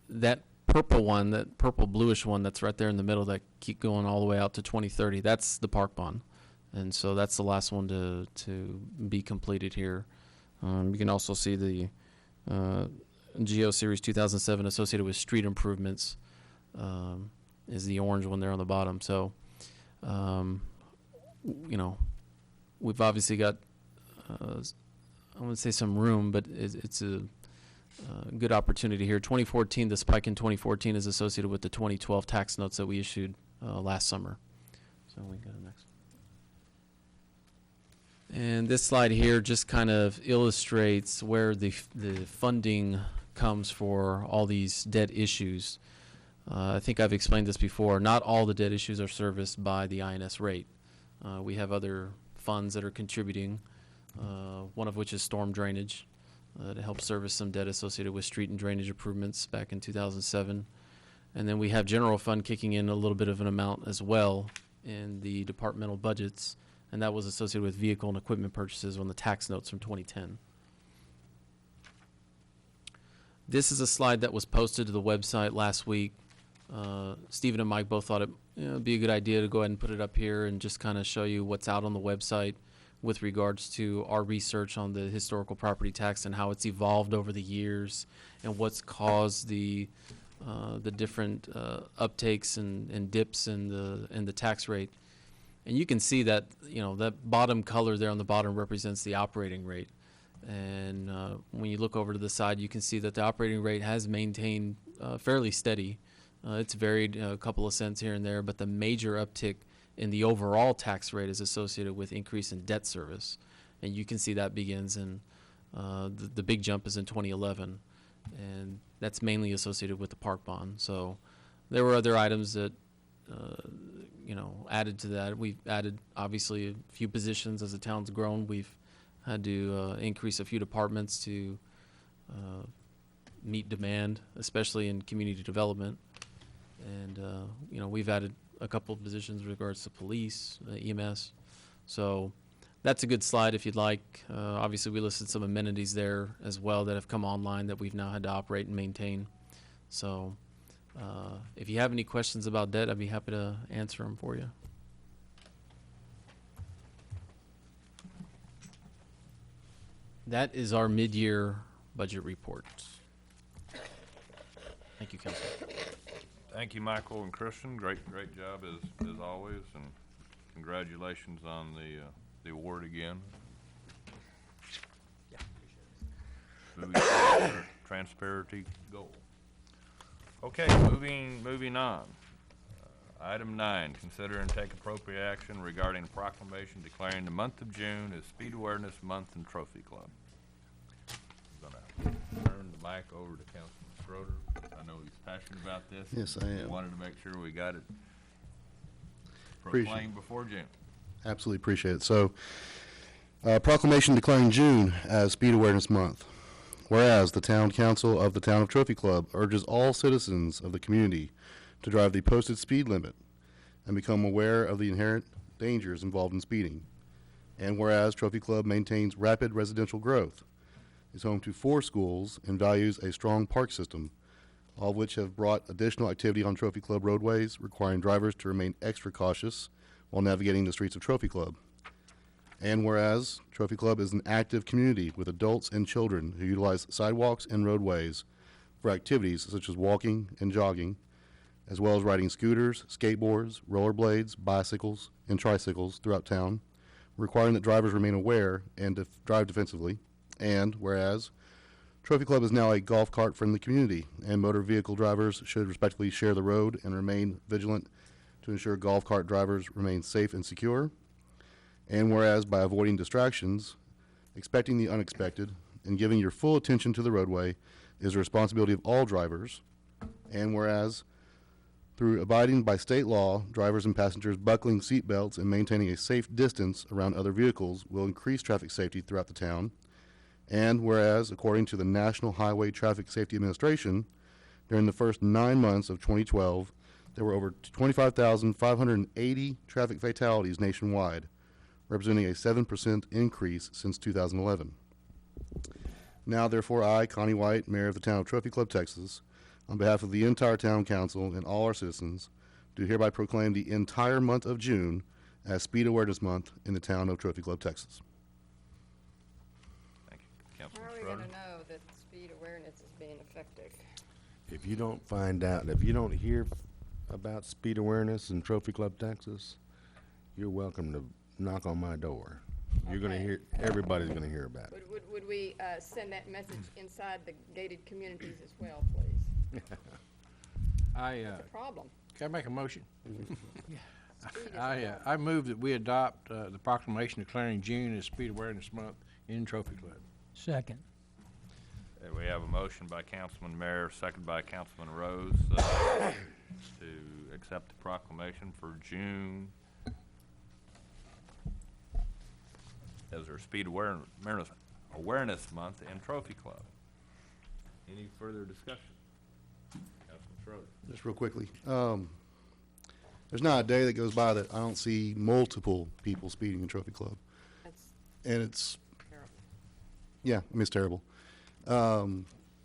that purple one, that purple bluish one that's right there in the middle that keep going all the way out to 2030. That's the park bond. And so that's the last one to be completed here. You can also see the GO Series 2007 associated with street improvements is the orange one there on the bottom. So, we've obviously got, I wouldn't say some room, but it's a good opportunity here. 2014, the spike in 2014 is associated with the 2012 tax notes that we issued last summer. So we go to the next. And this slide here just kind of illustrates where the funding comes for all these debt issues. I think I've explained this before. Not all the debt issues are serviced by the INS rate. We have other funds that are contributing, one of which is storm drainage to help service some debt associated with street and drainage improvements back in 2007. And then we have general fund kicking in a little bit of an amount as well in the departmental budgets, and that was associated with vehicle and equipment purchases on the tax notes from 2010. This is a slide that was posted to the website last week. Stephen and Mike both thought it'd be a good idea to go ahead and put it up here and just kind of show you what's out on the website with regards to our research on the historical property tax and how it's evolved over the years and what's caused the different uptakes and dips in the tax rate. And you can see that, that bottom color there on the bottom represents the operating rate. And when you look over to the side, you can see that the operating rate has maintained fairly steady. It's varied a couple of cents here and there, but the major uptick in the overall tax rate is associated with increase in debt service. And you can see that begins in, the big jump is in 2011. And that's mainly associated with the park bond. So there were other items that, added to that. We've added, obviously, a few positions as the town's grown. We've had to increase a few departments to meet demand, especially in community development. And, we've added a couple of positions with regards to police, EMS. So that's a good slide if you'd like. Obviously, we listed some amenities there as well that have come online that we've now had to operate and maintain. So if you have any questions about debt, I'd be happy to answer them for you. That is our mid-year budget report. Thank you, Council. Thank you, Michael and Christian. Great job as always, and congratulations on the award again. Yeah, Moving to our transparency goal. Okay, moving on. Item 9, consider and take appropriate action regarding a proclamation declaring the month of June as Speed Awareness Month and Trophy Club. I'm gonna turn the mic over to Councilman Schroeder. I know he's passionate about this. Yes, I am. We wanted to make sure we got it Appreciate proclaimed before June. Absolutely appreciate it. So, proclamation declaring June as Speed Awareness Month. Whereas the Town Council of the Town of Trophy Club urges all citizens of the community to drive the posted speed limit and become aware of the inherent dangers involved in speeding. And whereas Trophy Club maintains rapid residential growth, is home to 4 schools, and values a strong park system, all of which have brought additional activity on Trophy Club roadways, requiring drivers to remain extra cautious while navigating the streets of Trophy Club. And whereas Trophy Club is an active community with adults and children who utilize sidewalks and roadways for activities such as walking and jogging, as well as riding scooters, skateboards, rollerblades, bicycles, and tricycles throughout town, requiring that drivers remain aware and drive defensively. And whereas Trophy Club is now a golf cart friendly community, and motor vehicle drivers should respectfully share the road and remain vigilant to ensure golf cart drivers remain safe and secure. And whereas by avoiding distractions, expecting the unexpected, and giving your full attention to the roadway is the responsibility of all drivers. And whereas through abiding by state law, drivers and passengers buckling seat belts and maintaining a safe distance around other vehicles will increase traffic safety throughout the town. And whereas, according to the National Highway Traffic Safety Administration, during the first 9 months of 2012, there were over 25,580 traffic fatalities nationwide, representing a 7% increase since 2011. Now, therefore, I, Connie White, Mayor of the Town of Trophy Club, Texas, on behalf of the entire Town Council and all our citizens, do hereby proclaim the entire month of June as Speed Awareness Month in the Town of Trophy Club, Texas. Thank you, How Councilman are we Schroeder. going to know that speed awareness is being effective? If you don't find out, if you don't hear about speed awareness in Trophy Club, Texas, you're welcome to knock on my door. You're going to Okay. hear, everybody's going to hear about it. Would we send that message inside the gated communities as well, please? I, It's a problem. can I make a motion? I move that we adopt the proclamation declaring June as Speed Awareness Month in Trophy Club. Second. We have a motion by Councilman Mayer, second by Councilman Rose, to accept the proclamation for June as our Speed Awareness Month in Trophy Club. Any further discussion? Councilman Schroeder. Just real quickly, there's not a day that goes by that I don't see multiple people speeding in Trophy Club. And it's Terrible. Yeah, I mean, it's terrible.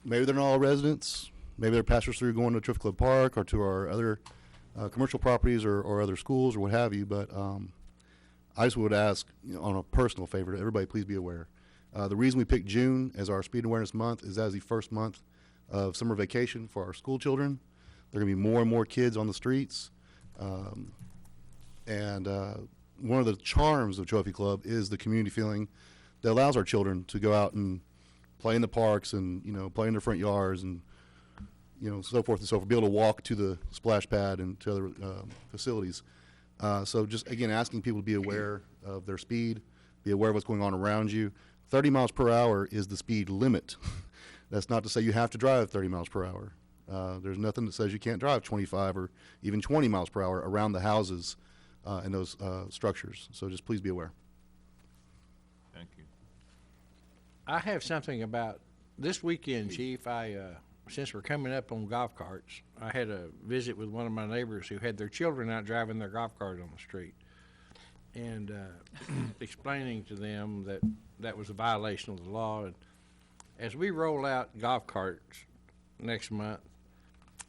Maybe they're not all residents. Maybe they're passers through going to Trophy Club Park or to our other commercial properties or other schools or what have you. But I just would ask, on a personal favor, to everybody, please be aware. The reason we picked June as our Speed Awareness Month is as the first month of summer vacation for our school children. There are going to be more and more kids on the streets. And one of the charms of Trophy Club is the community feeling that allows our children to go out and play in the parks and, play in their front yards and, so forth and so forth, be able to walk to the splash pad and to other facilities. So just, again, asking people to be aware of their speed, be aware of what's going on around you. 30 miles per hour is the speed limit. That's not to say you have to drive 30 miles per hour. There's nothing that says you can't drive 25 or even 20 miles per hour around the houses and those structures. So just please be aware. Thank you. I have something about this weekend, Chief. Since we're coming up on golf carts, I had a visit with one of my neighbors who had their children out driving their golf cart on the street, and explaining to them that that was a violation of the law. And as we roll out golf carts next month,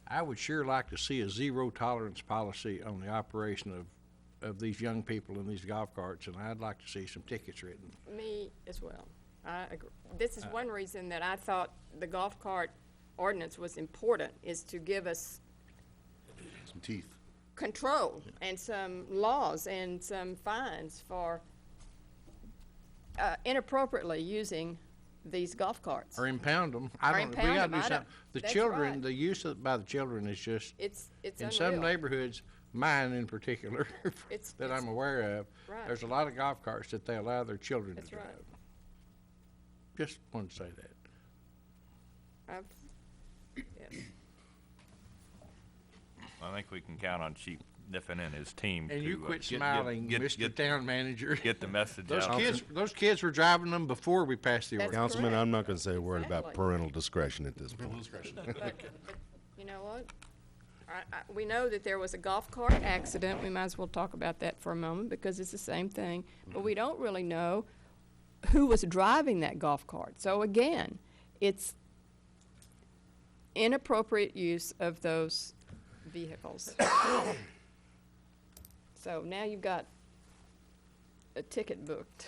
I would sure like to see a zero tolerance policy on the operation of these young people in these golf carts, and I'd like to see some tickets written. Me as well. I agree. This is one reason that I thought the golf cart ordinance was important, is to give us Some teeth. control and some laws and some fines for inappropriately using these golf carts. Or impound them. Or We impound gotta them. do I don't- something. The that's children, right. the use by the children is just, It's in some unreal. neighborhoods, mine in particular, It's- that it's- I'm aware of, Right. there's a lot of golf carts that they allow their children to That's drive. right. Just wanted to say that. Yes. I think we can count on Chief Niffen and his team And to you quit get- smiling, Mr. Town Manager. Get the message Those out. kids were driving them before we passed the That's ordinance. Councilman, correct. I'm not going to say a word about Exactly. parental discretion at this point. But you know what? We know that there was a golf cart accident. We might as well talk about that for a moment because it's the same thing. But we don't really know who was driving that golf cart. So again, it's inappropriate use of those vehicles. So now you've got a ticket booked.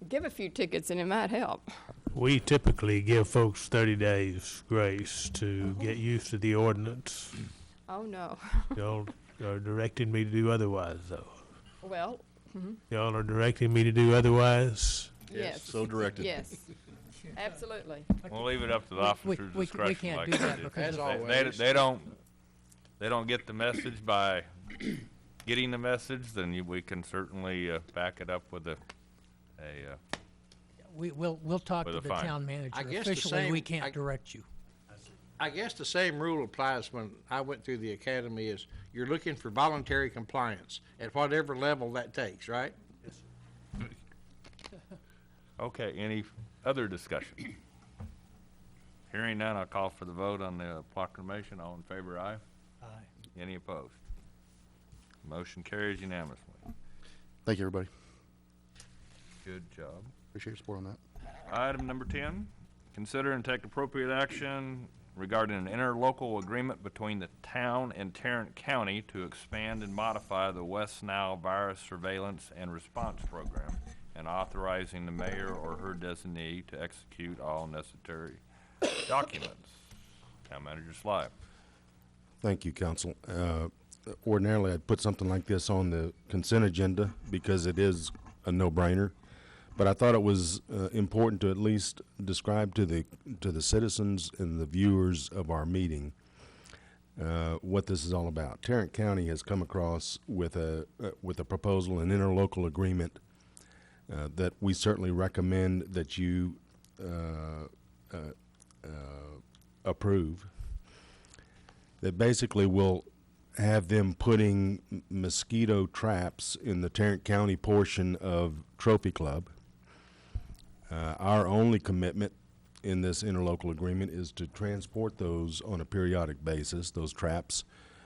Give a few tickets and it might help. We typically give folks 30 days grace to get used to the ordinance. Oh, no. Y'all are directing me to do otherwise, though. Well, Y'all are directing me to do otherwise. yes. So directed. Yes, absolutely. We'll leave it up to the officer's we discretion. can't like do I that said. because As of- always. They don't get the message by getting the message, then we can certainly back it up with a we'll talk With to a the fine. town manager. I guess the Officially, we same- can't direct you. I guess the same rule applies when I went through the academy is you're looking for voluntary compliance at whatever level that takes, right? Okay, any other discussion? Hearing none, I'll call for the vote on the proclamation. All in favor, aye. Aye. Any opposed? Motion carries unanimously. Thank you, everybody. Good job. Appreciate your support on that. Item number 10, consider and take appropriate action regarding an interlocal agreement between the town and Tarrant County to expand and modify the West Nile Virus Surveillance and Response Program, and authorizing the mayor or her designee to execute all necessary documents. Town Manager Sly. Thank you, Council. Ordinarily, I'd put something like this on the consent agenda because it is a no-brainer. But I thought it was important to at least describe to the citizens and the viewers of our meeting what this is all about. Tarrant County has come across with a proposal, an interlocal agreement that we certainly recommend that you approve. That basically will have them putting mosquito traps in the Tarrant County portion of Trophy Club. Our only commitment in this interlocal agreement is to transport those on a periodic basis, those traps,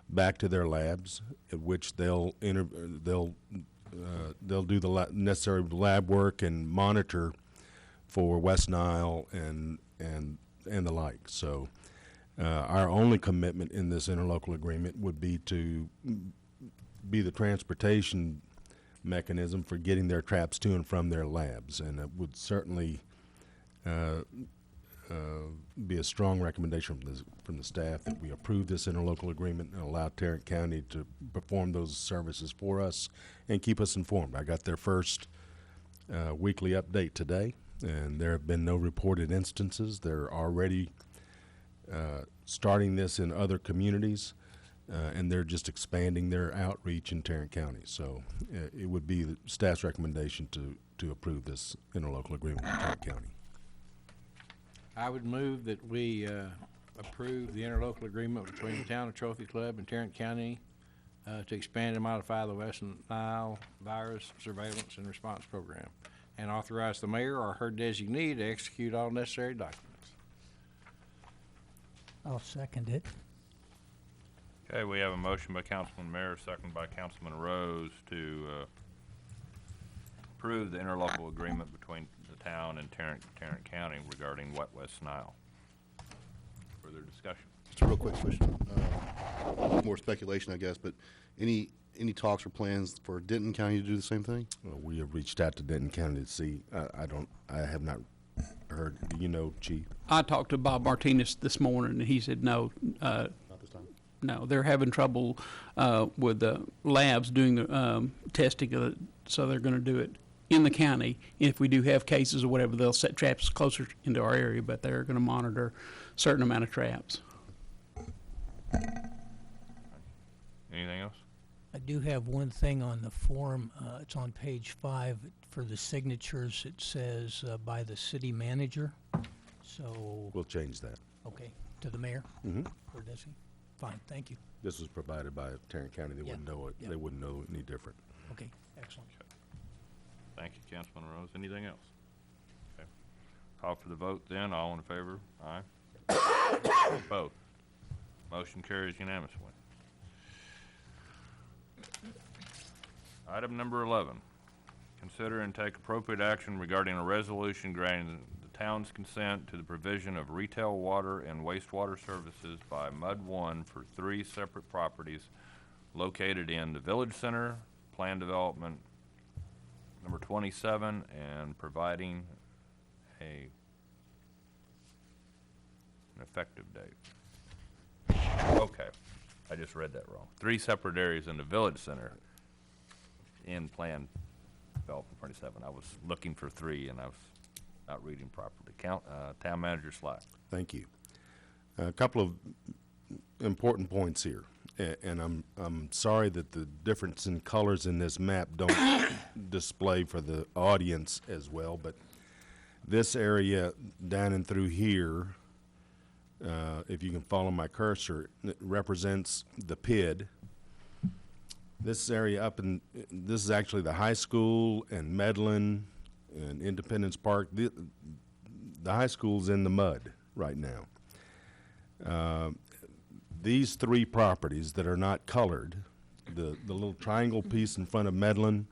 back to their labs, at which they'll do the necessary lab work and monitor for West Nile and the like. So our only commitment in this interlocal agreement would be to be the transportation mechanism for getting their traps to and from their labs, and it would certainly be a strong recommendation from the staff that we approve this interlocal agreement and allow Tarrant County to perform those services for us and keep us informed. I got their first weekly update today, and there have been no reported instances. They're already starting this in other communities, and they're just expanding their outreach in Tarrant County. So it would be the staff's recommendation to approve this interlocal agreement with Tarrant County. I would move that we approve the interlocal agreement between the town of Trophy Club and Tarrant County to expand and modify the West Nile virus surveillance and response program, and authorize the mayor or her designee to execute all necessary documents. I'll second it. Okay, we have a motion by Councilman Mayer, second by Councilman Rose to approve the interlocal agreement between the town and Tarrant County regarding West Nile. Further discussion? Just a real quick question. More speculation, I guess, but any talks or plans for Denton County to do the same thing? Well, we have reached out to Denton County to see. I have not heard. Do you know, Chief? I talked to Bob Martinez this morning, and he said no. Not this time. No, they're having trouble with the labs doing the testing of it, so they're going to do it in the county. If we do have cases or whatever, they'll set traps closer into our area, but they're going to monitor a certain amount of traps. Anything else? I do have one thing on the form. It's on page 5 for the signatures. It says by the city manager. So We'll change that. okay, to the mayor. Mm-hmm. Or does he? Fine, thank you. This was provided by Tarrant County. They wouldn't know it. Yeah. They wouldn't know any different. Okay, excellent. Thank you, Councilman Rose. Anything else? Okay. Call for the vote then. All in favor? Aye. Opposed? Motion carries unanimously. Item number 11. Consider and take appropriate action regarding a resolution granting the town's consent to the provision of retail water and wastewater services by MUD1 for 3 separate properties located in the Village Center, Plan Development number 27, and providing an effective date. Okay, I just read that wrong. 3 separate areas in the Village Center in Plan Development 27. I was looking for 3, and I was not reading properly. Town Manager Slack. Thank you. A couple of important points here, and I'm sorry that the difference in colors in this map don't display for the audience as well, but this area down and through here, if you can follow my cursor, it represents the PID. This area up in, this is actually the high school and Medlin and Independence Park. The high school's in the mud right now. These 3 properties that are not colored, the little triangle piece in front of Medlin,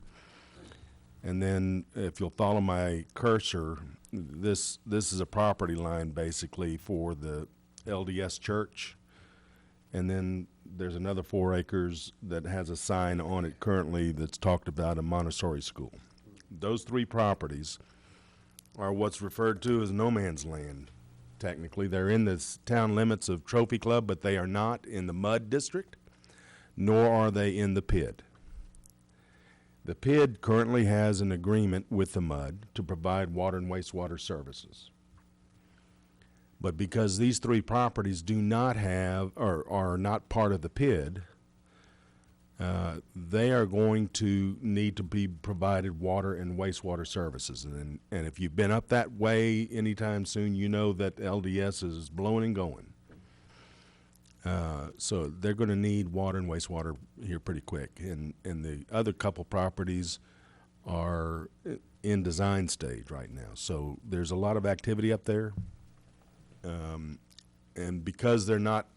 and then if you'll follow my cursor, this is a property line basically for the LDS church, and then there's another 4 acres that has a sign on it currently that's talked about a Montessori school. Those 3 properties are what's referred to as no man's land. Technically, they're in the town limits of Trophy Club, but they are not in the MUD district, nor are they in the PID. The PID currently has an agreement with the MUD to provide water and wastewater services. But because these three properties do not have, or are not part of the PID, they are going to need to be provided water and wastewater services. And if you've been up that way anytime soon, you know that LDS is blowing and going. So they're going to need water and wastewater here pretty quick. And the other couple properties are in design stage right now. So there's a lot of activity up there. And because they're not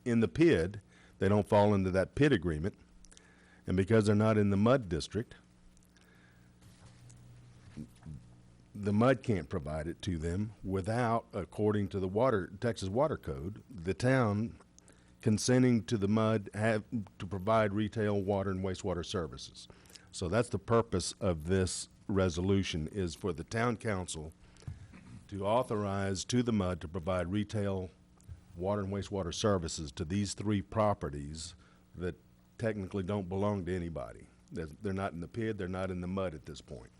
in the PID, they don't fall into that PID agreement. And because they're not in the MUD district, the MUD can't provide it to them without, according to the Texas Water Code, the town consenting to the MUD to provide retail water and wastewater services. So that's the purpose of this resolution, is for the town council to authorize to the MUD to provide retail water and wastewater services to these three properties that technically don't belong to anybody. They're not in the PID, they're not in the MUD at this point.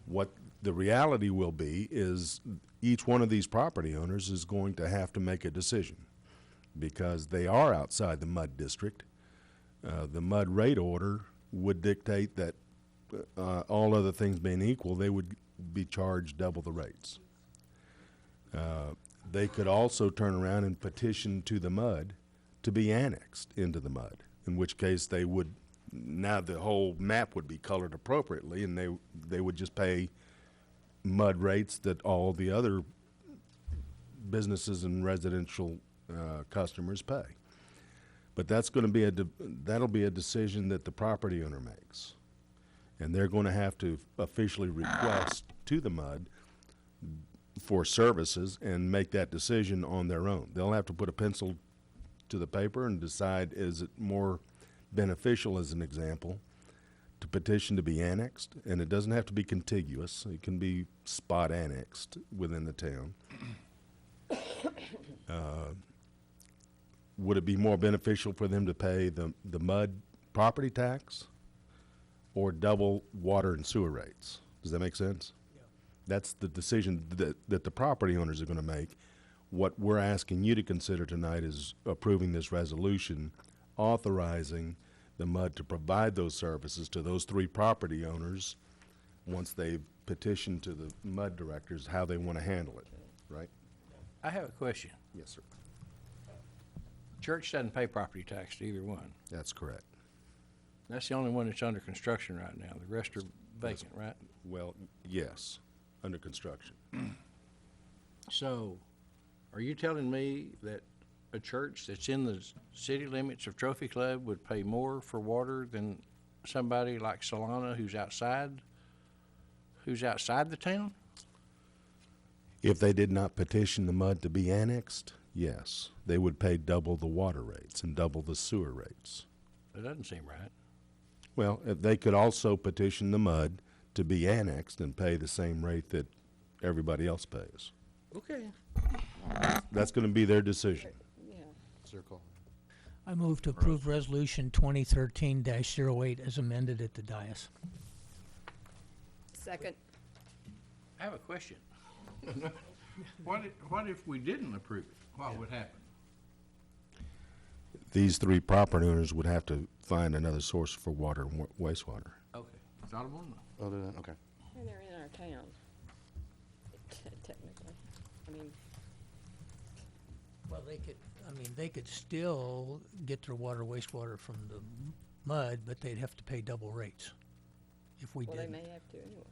What the reality will be is each one of these property owners is going to have to make a decision because they are outside the MUD district. The MUD rate order would dictate that all other things being equal, they would be charged double the rates. They could also turn around and petition to the MUD to be annexed into the MUD, in which case they would, now the whole map would be colored appropriately, and they would just pay MUD rates that all the other businesses and residential customers pay. But that's going to be that'll be a decision that the property owner makes, and they're going to have to officially request to the MUD for services and make that decision on their own. They'll have to put a pencil to the paper and decide, is it more beneficial, as an example, to petition to be annexed? And it doesn't have to be contiguous. It can be spot annexed within the town. Would it be more beneficial for them to pay the MUD property tax or double water and sewer rates? Does that make sense? Yeah. That's the decision that the property owners are going to make. What we're asking you to consider tonight is approving this resolution authorizing the MUD to provide those services to those three property owners once they've petitioned to the MUD directors how they want to handle it, right? I have a question. Yes, sir. Church doesn't pay property tax to either one. That's correct. That's the only one that's under construction right now. The rest are vacant, right? Well, yes, under construction. So, are you telling me that a church that's in the city limits of Trophy Club would pay more for water than somebody like Solana who's outside the town? If they did not petition the MUD to be annexed, yes, they would pay double the water rates and double the sewer rates. That doesn't seem right. Well, they could also petition the MUD to be annexed and pay the same rate that everybody else pays. Okay. That's going to be their decision. It's their call. I move to approve Resolution 2013-08 as amended at the dais. Second. I have a question. What if we didn't approve it? What would happen? These three property owners would have to find another source for water and wastewater. Okay. Thought about it. Other than, okay. And they're in our town, technically. I mean, Well, they could still get their water, wastewater from the MUD, but they'd have to pay double rates if we well, they didn't. may have to anyway.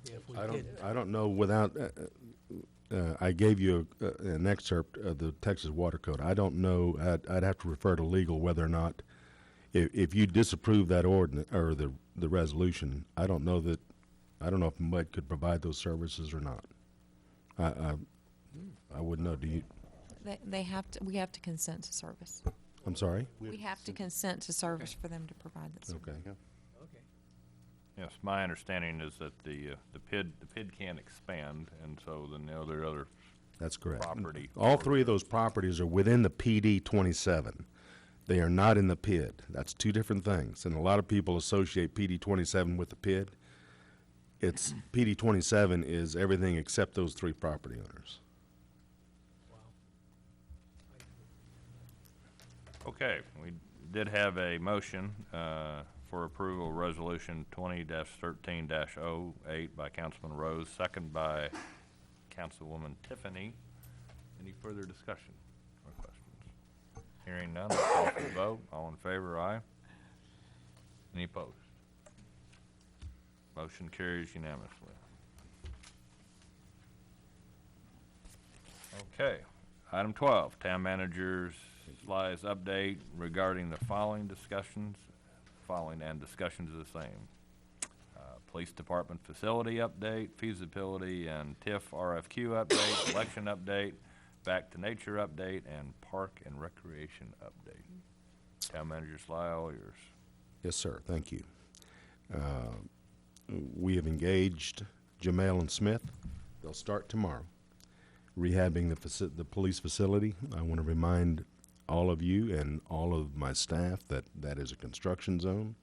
Yeah, if we didn't. I don't know without, I gave you an excerpt of the Texas Water Code. I don't know, I'd have to refer to legal whether or not, if you disapprove that ordinance, or the resolution, I don't know if MUD could provide those services or not. I wouldn't know. Do you? We have to consent to service. I'm sorry? We have to consent to service for them to provide that service. Okay. Yes, my understanding is that the PID can't expand, and so then there are other That's correct. property. All three of those properties are within the PD 27. They are not in the PID. That's two different things. And a lot of people associate PD 27 with the PID. It's PD 27 is everything except those three property owners. Okay, we did have a motion for approval of Resolution 20-13-08 by Councilman Rose, second by Councilwoman Tiffany. Any further discussion or questions? Hearing none, I'll call for the vote. All in favor, aye. Any opposed? Motion carries unanimously. Okay, item 12, Town Manager's Slides update regarding the following discussions and discussions of the same. Police Department facility update, feasibility and TIF RFQ update, election update, back to nature update, and park and recreation update. Town Manager Sly, all yours. Yes, sir. Thank you. We have engaged Jamel and Smith. They'll start tomorrow, rehabbing the police facility. I want to remind all of you and all of my staff that that is a construction zone.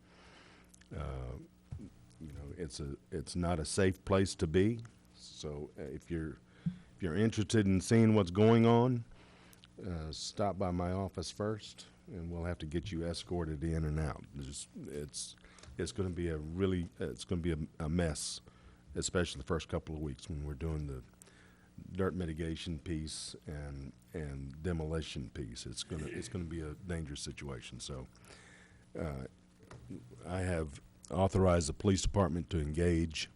It's not a safe place to be. So if you're interested in seeing what's going on, stop by my office first, and we'll have to get you escorted in and out. It's going to be a mess, especially the first couple of weeks when we're doing the dirt mitigation piece and demolition piece. It's going to be a dangerous situation. So I have authorized the police department to engage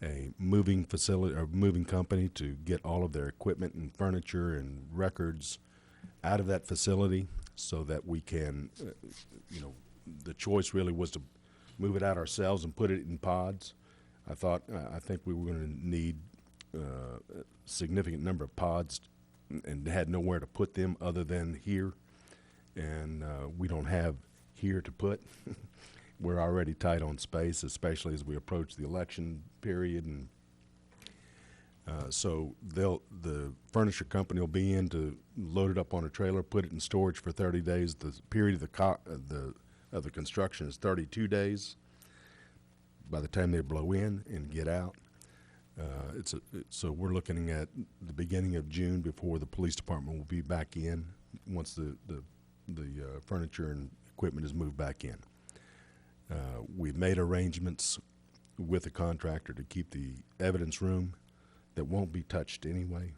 a moving facility or moving company to get all of their equipment and furniture and records out of that facility so that we can, the choice really was to move it out ourselves and put it in pods. I think we were going to need a significant number of pods and had nowhere to put them other than here. And we don't have here to put. We're already tight on space, especially as we approach the election period. And so the furniture company will be in to load it up on a trailer, put it in storage for 30 days. The period of the construction is 32 days by the time they blow in and get out. So we're looking at the beginning of June before the police department will be back in once the furniture and equipment is moved back in. We've made arrangements with the contractor to keep the evidence room that won't be touched anyway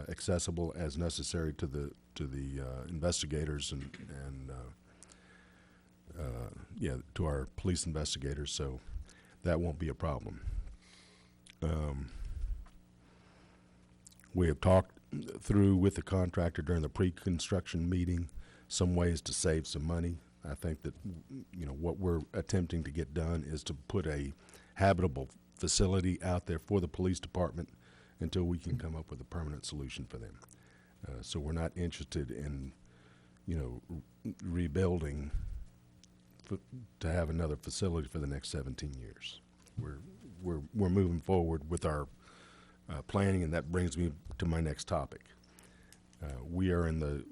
accessible as necessary to the investigators and to our police investigators. So that won't be a problem. We have talked through with the contractor during the pre-construction meeting some ways to save some money. I think that what we're attempting to get done is to put a habitable facility out there for the police department until we can come up with a permanent solution for them. So we're not interested in rebuilding to have another facility for the next 17 years. We're moving forward with our planning, and that brings me to my next topic. We are in the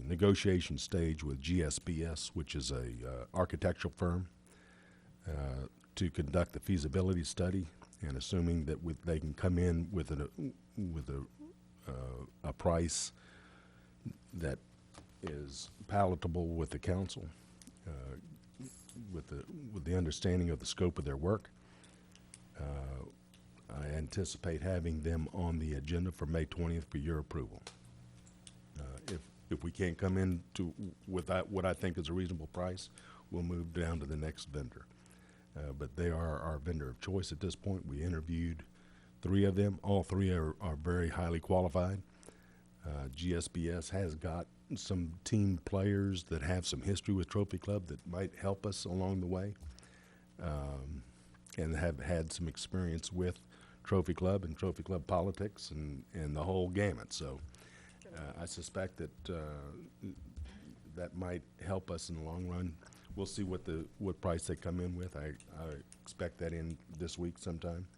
negotiation stage with GSBS, which is a architectural firm, to conduct the feasibility study, and assuming that they can come in with a price that is palatable with the council, with the understanding of the scope of their work. I anticipate having them on the agenda for May 20th for your approval. If we can't come in with what I think is a reasonable price, we'll move down to the next vendor. But they are our vendor of choice at this point. We interviewed 3 of them. All 3 are very highly qualified. GSBS has got some team players that have some history with Trophy Club that might help us along the way, and have had some experience with Trophy Club and Trophy Club politics and the whole gamut. So I suspect that that might help us in the long run. We'll see what price they come in with. I expect that in this week sometime,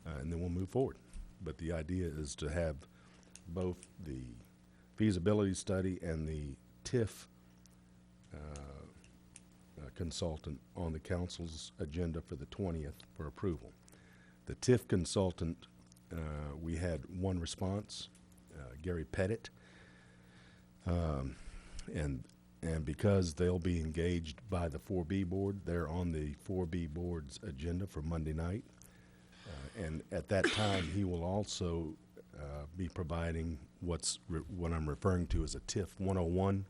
and then we'll move forward. But the idea is to have both the feasibility study and the TIF consultant on the council's agenda for the 20th for approval. The TIF consultant, we had one response, Gary Pettit. And because they'll be engaged by the 4B board, they're on the 4B board's agenda for Monday night. And at that time, he will also be providing what I'm referring to as a TIF 101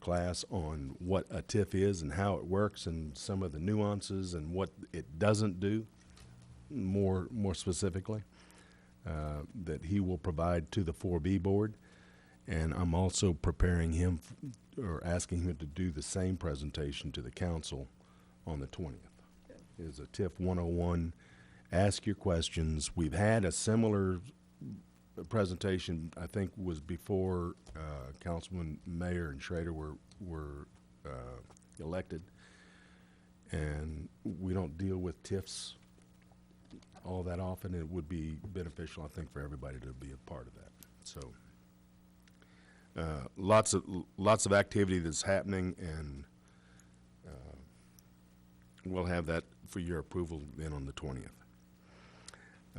class on what a TIF is and how it works and some of the nuances and what it doesn't do, more specifically, that he will provide to the 4B board. And I'm also preparing him or asking him to do the same presentation to the council on the 20th. It is a TIF 101. Ask your questions. We've had a similar presentation, I think was before Councilman Mayer and Schrader were elected. And we don't deal with TIFs all that often. It would be beneficial, I think, for everybody to be a part of that. So lots of activity that's happening, and we'll have that for your approval then on the 20th.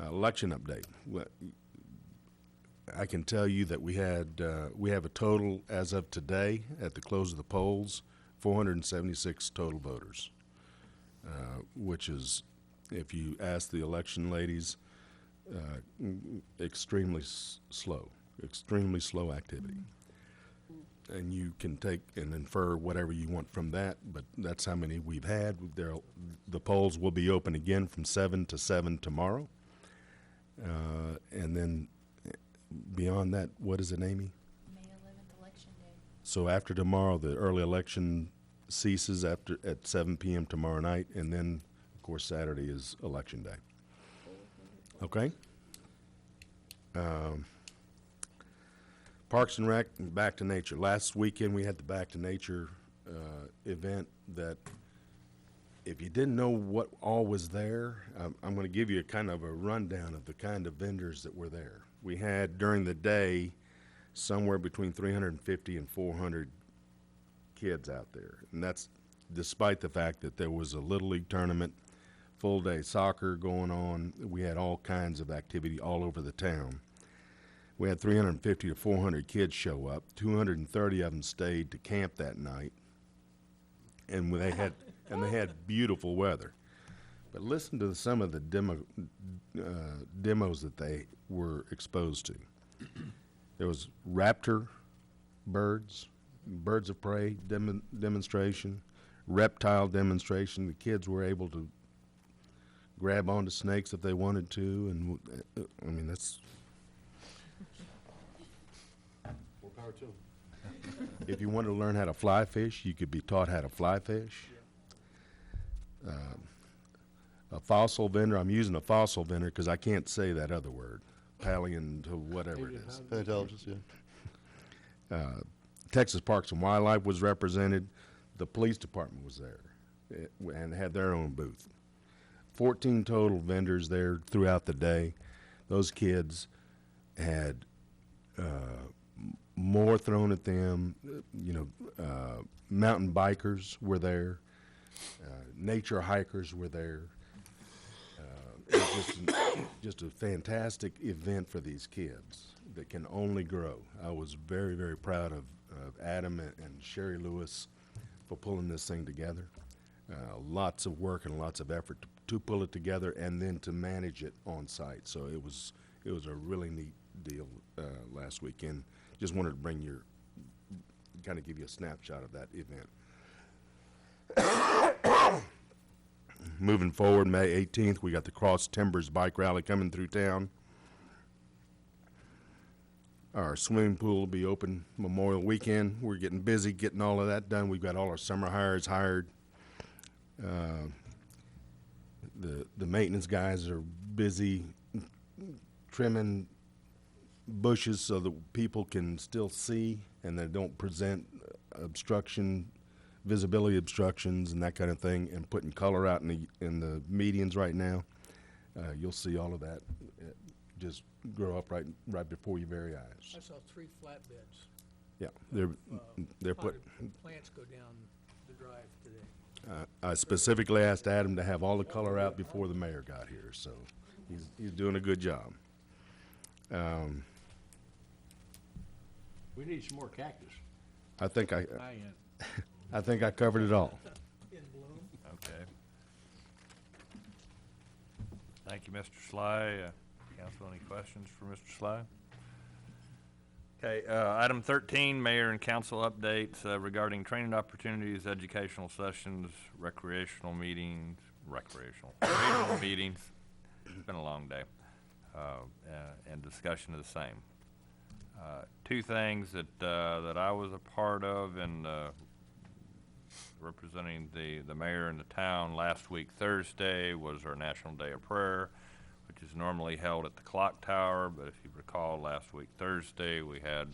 Election update. I can tell you that we have a total as of today at the close of the polls, 476 total voters, which is, if you ask the election ladies, extremely slow activity. And you can take and infer whatever you want from that, but that's how many we've had. The polls will be open again from 7 to 7 tomorrow. And then beyond that, what is it, Amy? May 11th, Election Day. So after tomorrow, the early election ceases at 7 p.m. tomorrow night, and then, of course, Saturday is Election Day. Okay? Parks and Rec, and Back to Nature. Last weekend, we had the Back to Nature event that, if you didn't know what all was there, I'm going to give you a kind of a rundown of the kind of vendors that were there. We had, during the day, somewhere between 350 and 400 kids out there. And that's despite the fact that there was a Little League tournament, full-day soccer going on. We had all kinds of activity all over the town. We had 350 to 400 kids show up. 230 of them stayed to camp that night. And they had beautiful weather. But listen to some of the demos that they were exposed to. There was raptor birds of prey demonstration, reptile demonstration. The kids were able to grab onto snakes if they wanted to, and I mean, that's More power to them. if you wanted to learn how to fly fish, you could be taught how to fly fish. A fossil vendor, I'm using a fossil vendor because I can't say that other word, paleonto whatever it is. Paleontologist, yeah. Texas Parks and Wildlife was represented. The police department was there and had their own booth. 14 total vendors there throughout the day. Those kids had more thrown at them. Mountain bikers were there. Nature hikers were there. It was just a fantastic event for these kids that can only grow. I was very, very proud of Adam and Sherry Lewis for pulling this thing together. Lots of work and lots of effort to pull it together and then to manage it on site. So it was a really neat deal last weekend. Just wanted to kind of give you a snapshot of that event. Moving forward, May 18th, we got the Cross Timbers Bike Rally coming through town. Our swimming pool will be open Memorial Weekend. We're getting busy getting all of that done. We've got all our summer hires hired. The maintenance guys are busy trimming bushes so that people can still see and they don't present visibility obstructions and that kind of thing, and putting color out in the medians right now. You'll see all of that just grow up right before your very eyes. I saw 3 flatbeds. Yeah, they're put. Plants go down the drive today. I specifically asked Adam to have all the color out before the mayor got here, so he's doing a good job. We need some more cactus. I think I think I covered it all. Okay. Thank you, Mr. Sly. Council, any questions for Mr. Sly? Okay, item 13, mayor and council updates regarding training opportunities, educational sessions, recreational meetings, regional meetings. It's been a long day, and discussion of the same. Two things that I was a part of in representing the mayor and the town last week Thursday was our National Day of Prayer, which is normally held at the clock tower, but if you recall last week Thursday we had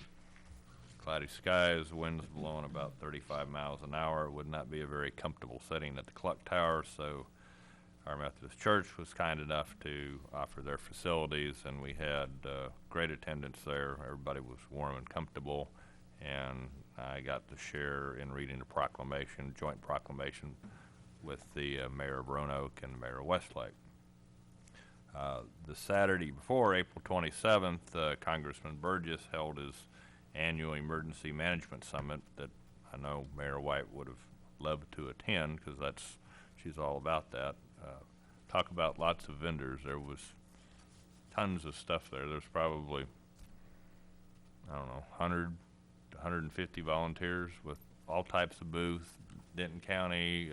cloudy skies, winds blowing about 35 miles an hour. It would not be a very comfortable setting at the clock tower, so our Methodist Church was kind enough to offer their facilities, and we had great attendance there. Everybody was warm and comfortable, and I got to share in reading the proclamation, joint proclamation, with the mayor of Roanoke and the mayor of Westlake. The Saturday before, April 27th, Congressman Burgess held his annual emergency management summit that I know Mayor White would have loved to attend, because she's all about that. Talk about lots of vendors. There was tons of stuff there. There's probably, I don't know, 100 to 150 volunteers with all types of booths. Denton County,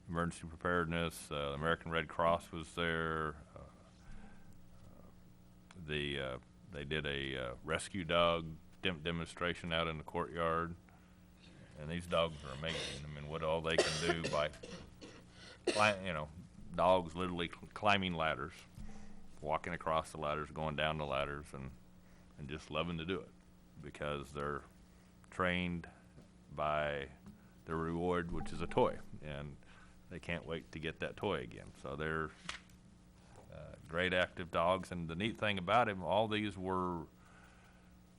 emergency preparedness, the American Red Cross was there. They did a rescue dog demonstration out in the courtyard, and these dogs are amazing. I mean, what all they can do by, dogs literally climbing ladders, walking across the ladders, going down the ladders, and just loving to do it because they're trained by the reward, which is a toy, and they can't wait to get that toy again. So they're great active dogs, and the neat thing about them, all these were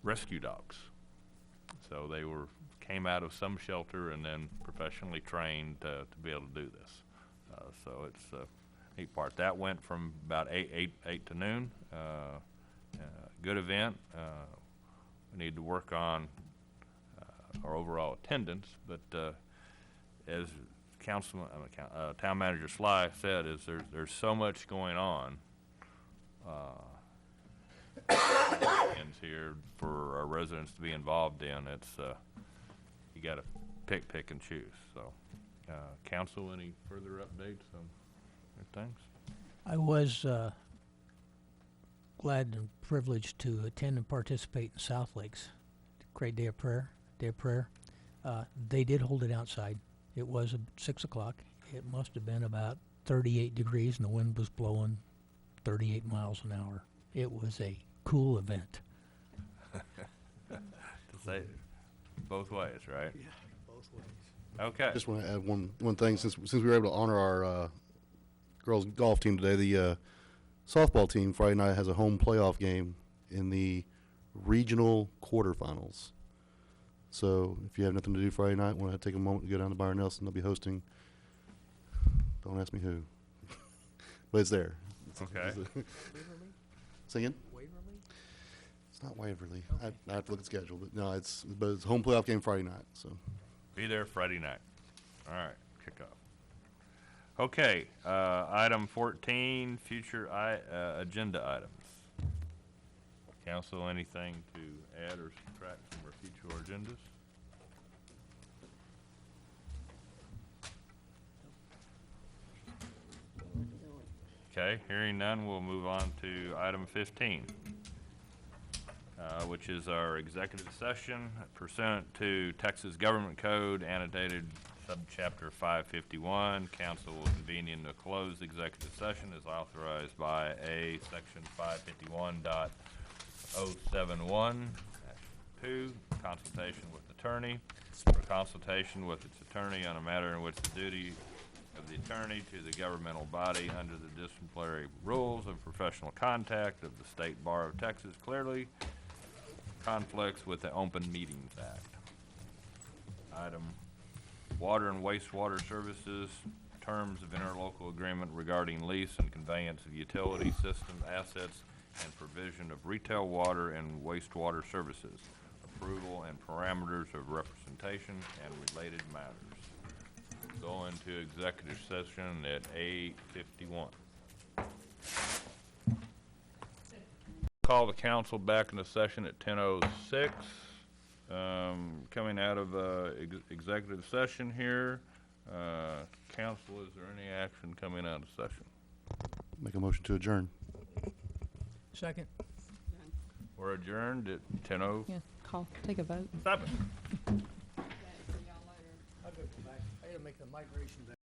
rescue dogs. So they came out of some shelter and then professionally trained to be able to do this. So it's a neat part. That went from about 8 to noon. Good event. We need to work on our overall attendance, but as Town Manager Sly said, there's so much going on here for our residents to be involved in. It's you got to pick and choose. So, council, any further updates on things? I was glad and privileged to attend and participate in South Lakes. Great day of prayer. They did hold it outside. It was 6 o'clock. It must have been about 38 degrees, and the wind was blowing 38 miles an hour. It was a cool event. To say both ways, right? Yeah, both ways. Okay. Just want to add one thing. Since we were able to honor our girls golf team today, the softball team Friday night has a home playoff game in the regional quarterfinals. So if you have nothing to do Friday night, want to take a moment to go down to Byron Nelson. They'll be hosting. Don't ask me who, but it's there. Okay. Say again? Waverly? It's not Waverly. Okay. I have to look at the schedule, but no, it's a home playoff game Friday night. So Be there Friday night. All right, kickoff. Okay, item 14, future agenda items. Council, anything to add or subtract from our future agendas? Okay, hearing none, we'll move on to item 15, which is our executive session pursuant to Texas Government Code annotated subchapter 551. Council will convene in a closed executive session as authorized by A, section 551.071-2, consultation with attorney, for consultation with its attorney on a matter in which the duty of the attorney to the governmental body under the disciplinary rules of professional contact of the State Bar of Texas clearly conflicts with the Open Meetings Act. Item water and wastewater services, terms of interlocal agreement regarding lease and conveyance of utility system assets and provision of retail water and wastewater services. approval and parameters of representation and related matters. Go into executive session at 8:51. Call the council back into session at 10:06. Coming out of executive session here, council, is there any action coming out of session? Make a motion to adjourn. Second. We're adjourned at 10:07. Yeah, take a vote. I'll go back. I gotta make the migration back.